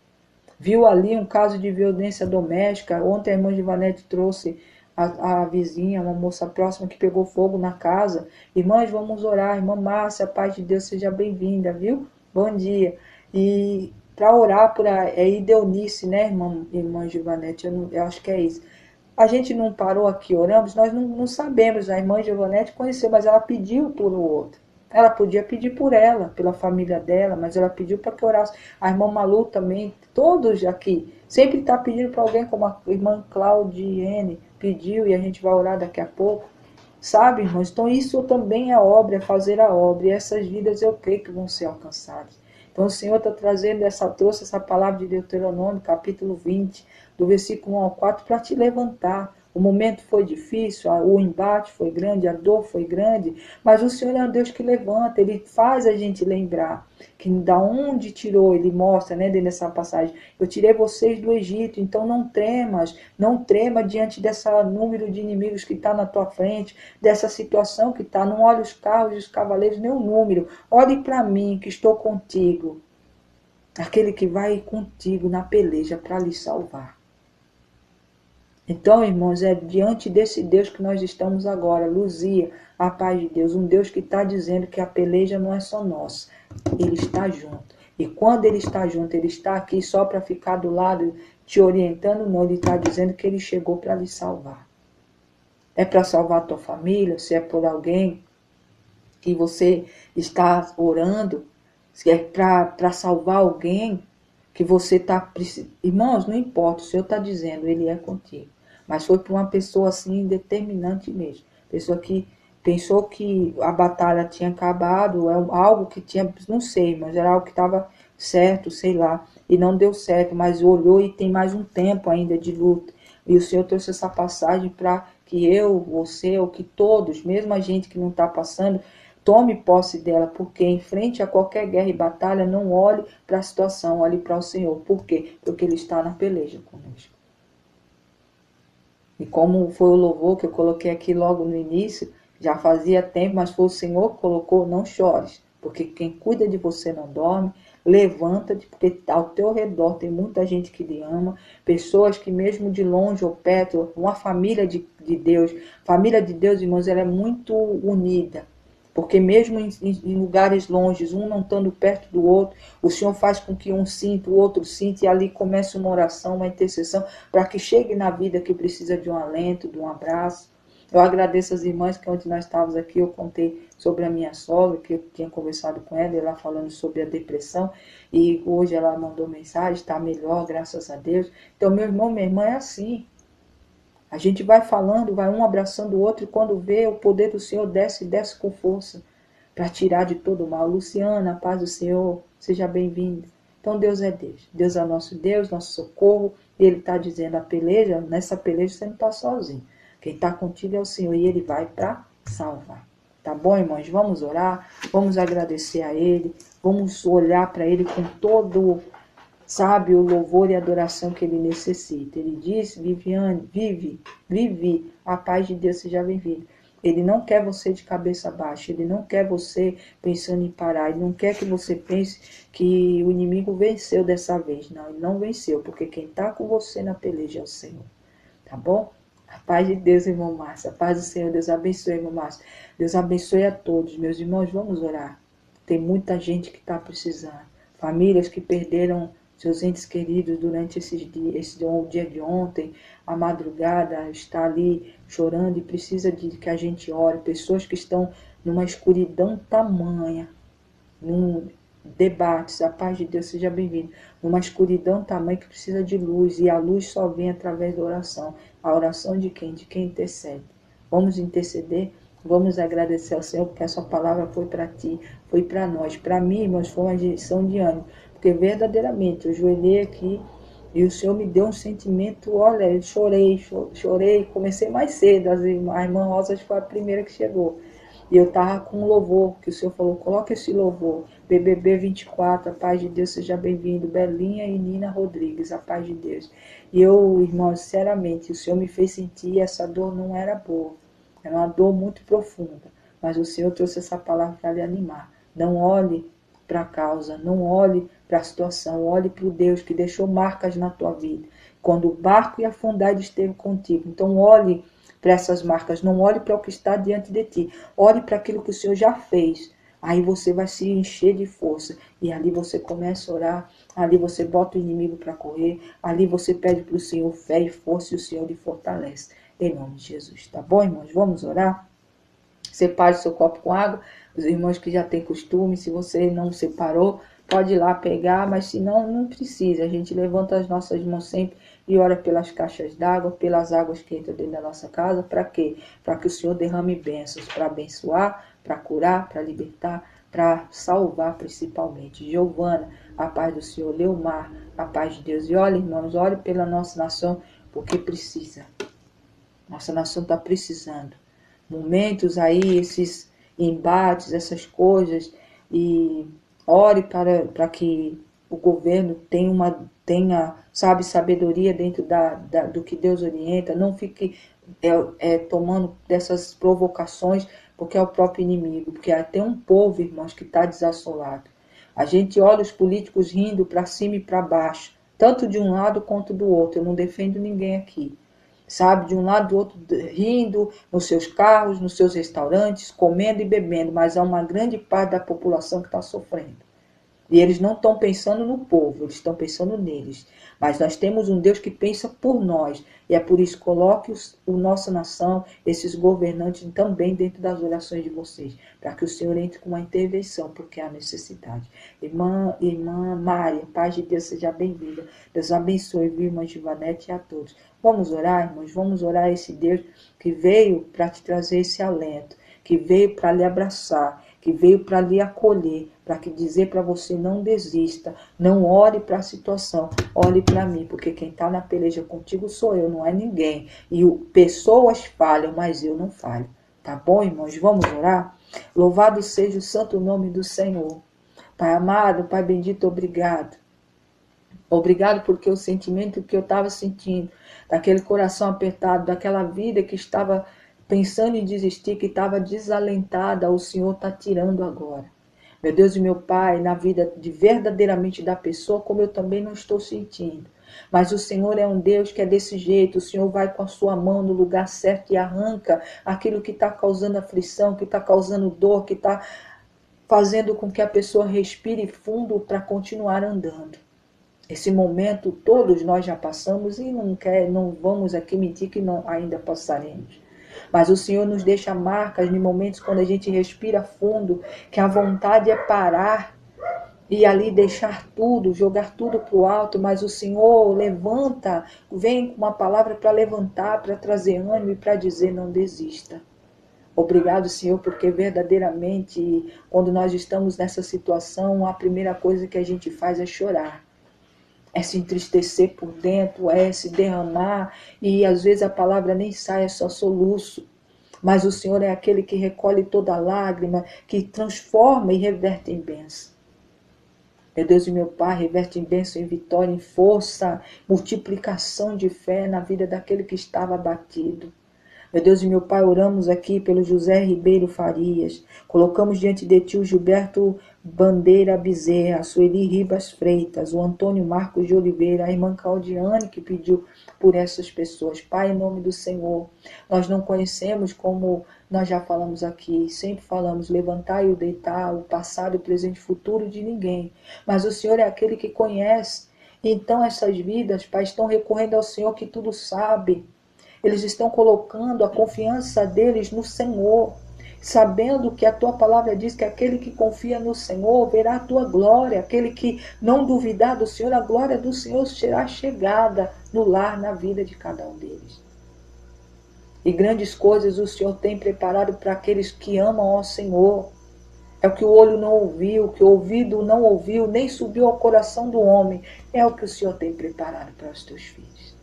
S1: Viu ali um caso de violência doméstica, ontem a irmã Givanete trouxe a vizinha, uma moça próxima que pegou fogo na casa. Irmãs, vamos orar, irmã Márcia, a paz de Deus, seja bem-vinda, viu? Bom dia. E para orar por Ideonice, né, irmã Givanete, eu acho que é isso. A gente não parou aqui, oramos, nós não sabemos, a irmã Givanete conheceu, mas ela pediu por o outro. Ela podia pedir por ela, pela família dela, mas ela pediu para que orasse. A irmã Malu também, todos aqui, sempre está pedindo para alguém, como a irmã Claudiene pediu, e a gente vai orar daqui a pouco. Sabe, irmãos? Então isso também é obra, é fazer a obra, e essas vidas eu creio que vão ser alcançadas. Então o Senhor está trazendo trouxe essa palavra de Deuteronômio, capítulo 20, do versículo 1 ao 4, para te levantar. O momento foi difícil, o embate foi grande, a dor foi grande, mas o Senhor é um Deus que levanta, Ele faz a gente lembrar que da onde tirou, Ele mostra, né, dentro dessa passagem, eu tirei vocês do Egito, então não tremas, não trema diante desse número de inimigos que está na tua frente, dessa situação que está, não olhe os carros e os cavaleiros, nem o número, olhe para mim que estou contigo, aquele que vai contigo na peleja para lhe salvar. Então, irmãos, é diante desse Deus que nós estamos agora, Luzia, a paz de Deus, um Deus que está dizendo que a peleja não é só nossa, Ele está junto. E quando Ele está junto, Ele está aqui só para ficar do lado, te orientando, não, Ele está dizendo que Ele chegou para lhe salvar. É para salvar a tua família, se é por alguém que você está orando, se é para salvar alguém que você está precisando. Irmãos, não importa, o Senhor está dizendo, Ele é contigo. Mas foi para uma pessoa assim determinante mesmo. Pessoa que pensou que a batalha tinha acabado, é algo que tinha, não sei, mas era algo que estava certo, sei lá, e não deu certo, mas olhou e tem mais um tempo ainda de luta. E o Senhor trouxe essa passagem para que eu, você, ou que todos, mesmo a gente que não está passando, tome posse dela, porque em frente a qualquer guerra e batalha, não olhe para a situação, olhe para o Senhor. Por quê? Porque Ele está na peleja conosco. E como foi o louvor que eu coloquei aqui logo no início, já fazia tempo, mas foi o Senhor que colocou, não chores, porque quem cuida de você não dorme, levanta-te, porque ao teu redor tem muita gente que lhe ama, pessoas que mesmo de longe ou perto, uma família de Deus, família de Deus, irmãos, ela é muito unida, porque mesmo em lugares longes, um não estando perto do outro, o Senhor faz com que um sinta, o outro sinta, e ali começa uma oração, uma intercessão, para que chegue na vida que precisa de um alento, de um abraço. Eu agradeço as irmãs que ontem nós estávamos aqui, eu contei sobre a minha sogra, que eu tinha conversado com ela, ela falando sobre a depressão, e hoje ela mandou mensagem, está melhor, graças a Deus. Então, meu irmão, minha irmã é assim. A gente vai falando, vai um abraçando o outro, e quando vê, o poder do Senhor desce e desce com força para tirar de todo o mal. Luciana, a paz do Senhor, seja bem-vinda. Então Deus é Deus. Deus é nosso Deus, nosso socorro. E Ele está dizendo, a peleja, nessa peleja você não está sozinho. Quem está contigo é o Senhor e Ele vai para salvar. Tá bom, irmãos? Vamos orar, vamos agradecer a Ele, vamos olhar para Ele com todo, sabe, o louvor e a adoração que Ele necessita. Ele diz, Viviane, vive, a paz de Deus seja bem-vinda. Ele não quer você de cabeça baixa, Ele não quer você pensando em parar, Ele não quer que você pense que o inimigo venceu dessa vez. Não, ele não venceu, porque quem está com você na peleja é o Senhor. Tá bom? A paz de Deus, irmão Márcio. A paz do Senhor. Deus abençoe, irmão Márcio. Deus abençoe a todos. Meus irmãos, vamos orar. Tem muita gente que está precisando. Famílias que perderam seus entes queridos durante esses dias, o dia de ontem, a madrugada, está ali chorando e precisa de que a gente ore. Pessoas que estão numa escuridão tamanha, num debates, a paz de Deus seja bem-vindo, numa escuridão tamanha que precisa de luz, e a luz só vem através da oração. A oração de quem? De quem intercede. Vamos interceder, vamos agradecer ao Senhor, porque a sua palavra foi para ti, foi para nós. Para mim, irmãos, foi uma injeção de ânimo, porque verdadeiramente eu joelhei aqui e o Senhor me deu um sentimento, olha, eu chorei, comecei mais cedo, a irmã Rosa foi a primeira que chegou. E eu estava com um louvor, que o Senhor falou, coloca esse louvor, BBB 24, a paz de Deus seja bem-vindo, Belinha e Nina Rodrigues, a paz de Deus. E eu, irmão, sinceramente, o Senhor me fez sentir, essa dor não era boa, era uma dor muito profunda, mas o Senhor trouxe essa palavra para lhe animar. Não olhe para a causa, não olhe para a situação, olhe para o Deus que deixou marcas na tua vida. Quando o barco ia afundar, Ele esteve contigo. Então olhe para essas marcas, não olhe para o que está diante de ti, olhe para aquilo que o Senhor já fez. Aí você vai se encher de força, e ali você começa a orar, ali você bota o inimigo para correr, ali você pede para o Senhor fé e força, e o Senhor lhe fortalece, em nome de Jesus. Tá bom, irmãos? Vamos orar? separe seu copo com água. Os irmãos que já têm costume, se você não separou, pode ir lá pegar, mas se não, não precisa. A gente levanta as nossas mãos sempre e ora pelas caixas d'água, pelas águas que entram dentro da nossa casa. Para quê? Para que o Senhor derrame bênçãos, para abençoar, para curar, para libertar, para salvar principalmente. Giovana, a paz do Senhor. Leomar, a paz de Deus. E olha, irmãos, ore pela nossa nação, porque precisa. Nossa nação está precisando. Momentos aí, esses embates, essas coisas, e ore para que o governo tenha, sabe, sabedoria dentro do que Deus orienta, não fique tomando dessas provocações, porque é o próprio inimigo, porque tem um povo, irmãos, que está desassolado. A gente olha os políticos rindo para cima e para baixo, tanto de um lado quanto do outro. Eu não defendo ninguém aqui, sabe, de um lado do outro, rindo nos seus carros, nos seus restaurantes, comendo e bebendo, mas há uma grande parte da população que está sofrendo. E eles não estão pensando no povo, eles estão pensando neles. Mas nós temos um Deus que pensa por nós. E é por isso, coloque a nossa nação, esses governantes também dentro das orações de vocês. Para que o Senhor entre com uma intervenção, porque há necessidade. Irmã Mária, paz de Deus, seja bem-vinda. Deus abençoe, viu, irmã Givanete, e a todos. Vamos orar, irmãos? Vamos orar a esse Deus que veio para te trazer esse alento, que veio para lhe abraçar, que veio para lhe acolher, para que dizer para você: não desista, não olhe para a situação, olhe para mim, porque quem está na peleja contigo sou eu, não é ninguém. E pessoas falham, mas eu não falho. Tá bom, irmãos? Vamos orar? Louvado seja o santo nome do Senhor. Pai amado, Pai bendito, obrigado. Obrigado porque o sentimento que eu estava sentindo, daquele coração apertado, daquela vida que estava pensando em desistir, que estava desalentada, o Senhor está tirando agora. Meu Deus e meu Pai, na vida de verdadeiramente da pessoa, como eu também não estou sentindo. Mas o Senhor é um Deus que é desse jeito. O Senhor vai com a sua mão no lugar certo e arranca aquilo que está causando aflição, que está causando dor, que está fazendo com que a pessoa respire fundo para continuar andando. Esse momento todos nós já passamos e não vamos aqui mentir que não ainda passaremos. Mas o Senhor nos deixa marcas em momentos quando a gente respira fundo, que a vontade é parar e ali deixar tudo, jogar tudo para o alto, mas o Senhor levanta, vem com uma palavra para levantar, para trazer ânimo e para dizer: não desista. Obrigado, Senhor, porque verdadeiramente, quando nós estamos nessa situação, a primeira coisa que a gente faz é chorar. É se entristecer por dentro, é se derramar, e às vezes a palavra nem sai, é só soluço. Mas o Senhor é aquele que recolhe toda lágrima, que transforma e reverte em bênção. Meu Deus e meu Pai, reverte em bênção, em vitória, em força, multiplicação de fé na vida daquele que estava abatido. Meu Deus e meu Pai, oramos aqui pelo José Ribeiro Farias. Colocamos diante de Ti o Gilberto Bandeira Bezerra, a Sueli Ribas Freitas, o Antônio Marcos de Oliveira, a irmã Claudiane que pediu por essas pessoas. Pai, em nome do Senhor, nós não conhecemos, como nós já falamos aqui, sempre falamos, levantar e o deitar, o passado, o presente e o futuro de ninguém. Mas o Senhor é aquele que conhece. Então essas vidas, Pai, estão recorrendo ao Senhor que tudo sabe. Eles estão colocando a confiança deles no Senhor, sabendo que a Tua palavra diz que aquele que confia no Senhor verá a Tua glória. Aquele que não duvidar do Senhor, a glória do Senhor será chegada no lar, na vida de cada um deles. E grandes coisas o Senhor tem preparado para aqueles que amam ao Senhor. É o que o olho não ouviu, o que o ouvido não ouviu, nem subiu ao coração do homem. É o que o Senhor tem preparado para os Teus filhos.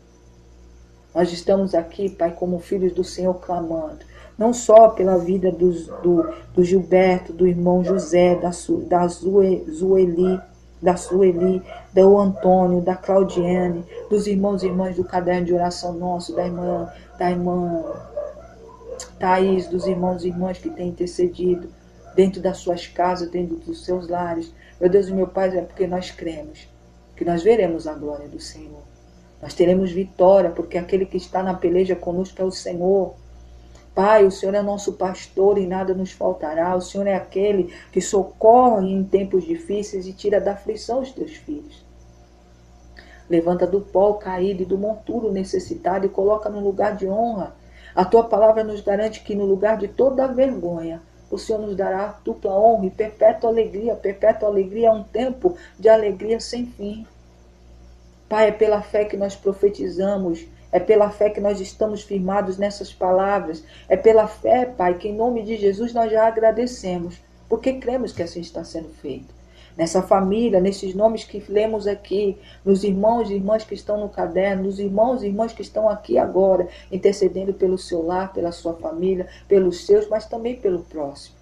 S1: Nós estamos aqui, Pai, como filhos do Senhor, clamando, não só pela vida do Gilberto, do irmão José, da Sueli, do Antônio, da Claudiane, dos irmãos e irmãs do caderno de oração nosso, da irmã Thaís, dos irmãos e irmãs que têm intercedido dentro das suas casas, dentro dos seus lares. Meu Deus e meu Pai, é porque nós cremos que nós veremos a glória do Senhor. Nós teremos vitória, porque aquele que está na peleja conosco é o Senhor. Pai, o Senhor é nosso pastor e nada nos faltará. O Senhor é aquele que socorre em tempos difíceis e tira da aflição os Teus filhos. Levanta do pó o caído e do monturo necessitado e coloca no lugar de honra. A tua palavra nos garante que no lugar de toda vergonha, o Senhor nos dará dupla honra e perpétua alegria. Perpétua alegria é um tempo de alegria sem fim. Pai, é pela fé que nós profetizamos, é pela fé que nós estamos firmados nessas palavras, é pela fé, Pai, que em nome de Jesus nós já agradecemos, porque cremos que assim está sendo feito. Nessa família, nesses nomes que lemos aqui, nos irmãos e irmãs que estão no caderno, nos irmãos e irmãs que estão aqui agora, intercedendo pelo seu lar, pela sua família, pelos seus, mas também pelo próximo.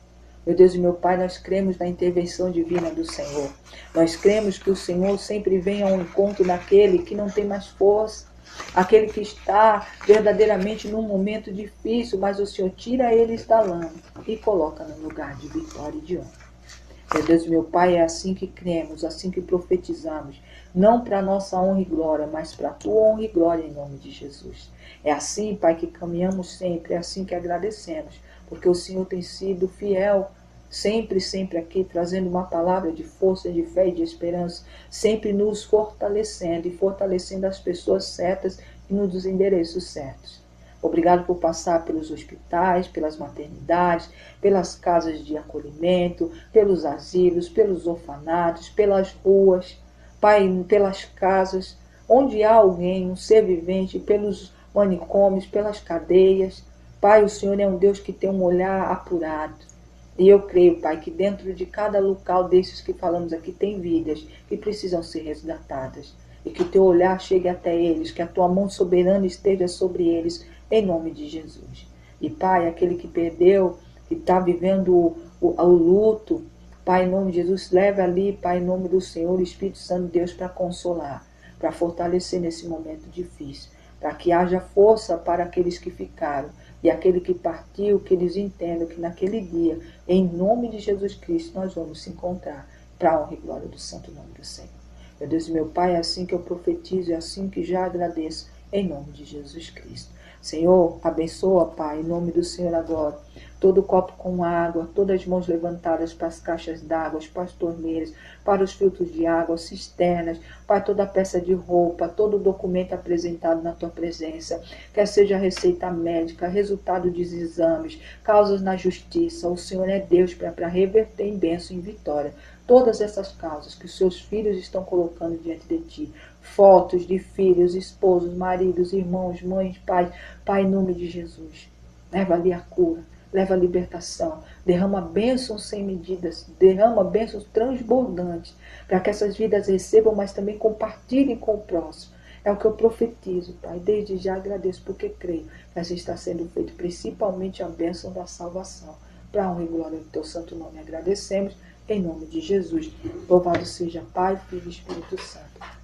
S1: Meu Deus e meu Pai, nós cremos na intervenção divina do Senhor. Nós cremos que o Senhor sempre vem ao encontro daquele que não tem mais força, aquele que está verdadeiramente num momento difícil, mas o Senhor tira eles da lama e coloca no lugar de vitória e de honra. Meu Deus e meu Pai, é assim que cremos, assim que profetizamos, não para a nossa honra e glória, mas para a tua honra e glória em nome de Jesus. É assim, Pai, que caminhamos sempre, é assim que agradecemos, porque o Senhor tem sido fiel, sempre, sempre aqui, trazendo uma palavra de força, de fé e de esperança, sempre nos fortalecendo e fortalecendo as pessoas certas e nos endereços certos. Obrigado por passar pelos hospitais, pelas maternidades, pelas casas de acolhimento, pelos asilos, pelos orfanatos, pelas ruas, Pai, pelas casas, onde há alguém, um ser vivente, pelos manicômios, pelas cadeias. Pai, o Senhor é um Deus que tem um olhar apurado. E eu creio, Pai, que dentro de cada local desses que falamos aqui tem vidas que precisam ser resgatadas. E que o teu olhar chegue até eles, que a tua mão soberana esteja sobre eles, em nome de Jesus. E Pai, aquele que perdeu, que está vivendo o luto, Pai, em nome de Jesus, leve ali, Pai, em nome do Senhor, Espírito Santo de Deus, para consolar, para fortalecer nesse momento difícil, para que haja força para aqueles que ficaram, e aquele que partiu, que eles entendam que naquele dia, em nome de Jesus Cristo, nós vamos se encontrar para a honra e glória do santo nome do Senhor. Meu Deus e meu Pai, é assim que eu profetizo, é assim que já agradeço, em nome de Jesus Cristo. Senhor, abençoa, Pai, em nome do Senhor agora, todo o copo com água, todas as mãos levantadas para as caixas d'água, para as torneiras, para os filtros de água, cisternas, Pai, toda a peça de roupa, todo o documento apresentado na Tua presença, quer seja receita médica, resultado dos exames, causas na justiça, o Senhor é Deus para reverter em bênção e em vitória todas essas causas que os seus filhos estão colocando diante de Ti. Fotos de filhos, esposos, maridos, irmãos, mães, pais, Pai, em nome de Jesus. Leva ali a cura, leva a libertação, derrama bênçãos sem medidas, derrama bênçãos transbordantes, para que essas vidas recebam, mas também compartilhem com o próximo. É o que eu profetizo, Pai. Desde já agradeço, porque creio que assim está sendo feito, principalmente a bênção da salvação. Para a honra e glória do Teu santo nome, agradecemos, em nome de Jesus. Louvado seja Pai, Filho e Espírito Santo.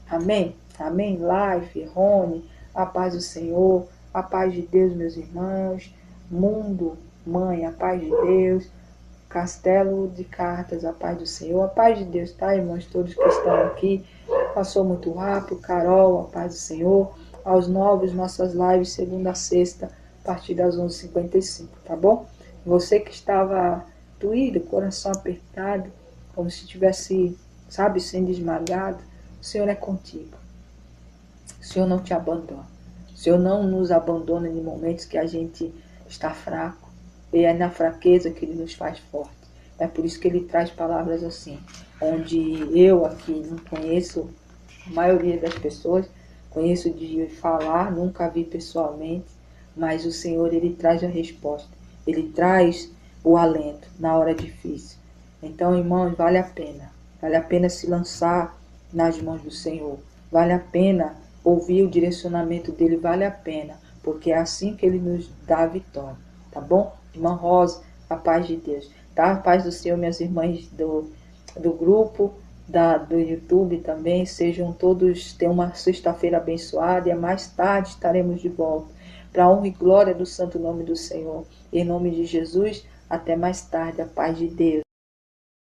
S1: Amém? Amém? Life, Rony, a paz do Senhor, a paz de Deus, meus irmãos. Mundo, Mãe, a paz de Deus. Castelo de Cartas, a paz do Senhor. A paz de Deus, tá, irmãos? Todos que estão aqui. Passou muito rápido. Carol, a paz do Senhor. Aos novos, nossas lives, segunda a sexta, a partir das 11h55, tá bom? Você que estava doído, coração apertado, como se estivesse, sabe, sendo esmagado, o Senhor é contigo. O Senhor não te abandona. O Senhor não nos abandona em momentos que a gente está fraco. E é na fraqueza que Ele nos faz forte. É por isso que Ele traz palavras assim, onde eu aqui não conheço a maioria das pessoas, conheço de falar, nunca vi pessoalmente, mas o Senhor, Ele traz a resposta. Ele traz o alento na hora difícil. Então, irmãos, vale a pena se lançar nas mãos do Senhor, vale a pena ouvir o direcionamento dele, vale a pena, porque é assim que Ele nos dá a vitória, tá bom? Irmã Rosa, a paz de Deus, tá? A paz do Senhor, minhas irmãs do grupo, do YouTube também, sejam todos, tenham uma sexta-feira abençoada, e mais tarde estaremos de volta, para a honra e glória do santo nome do Senhor. Em nome de Jesus, até mais tarde, a paz de Deus.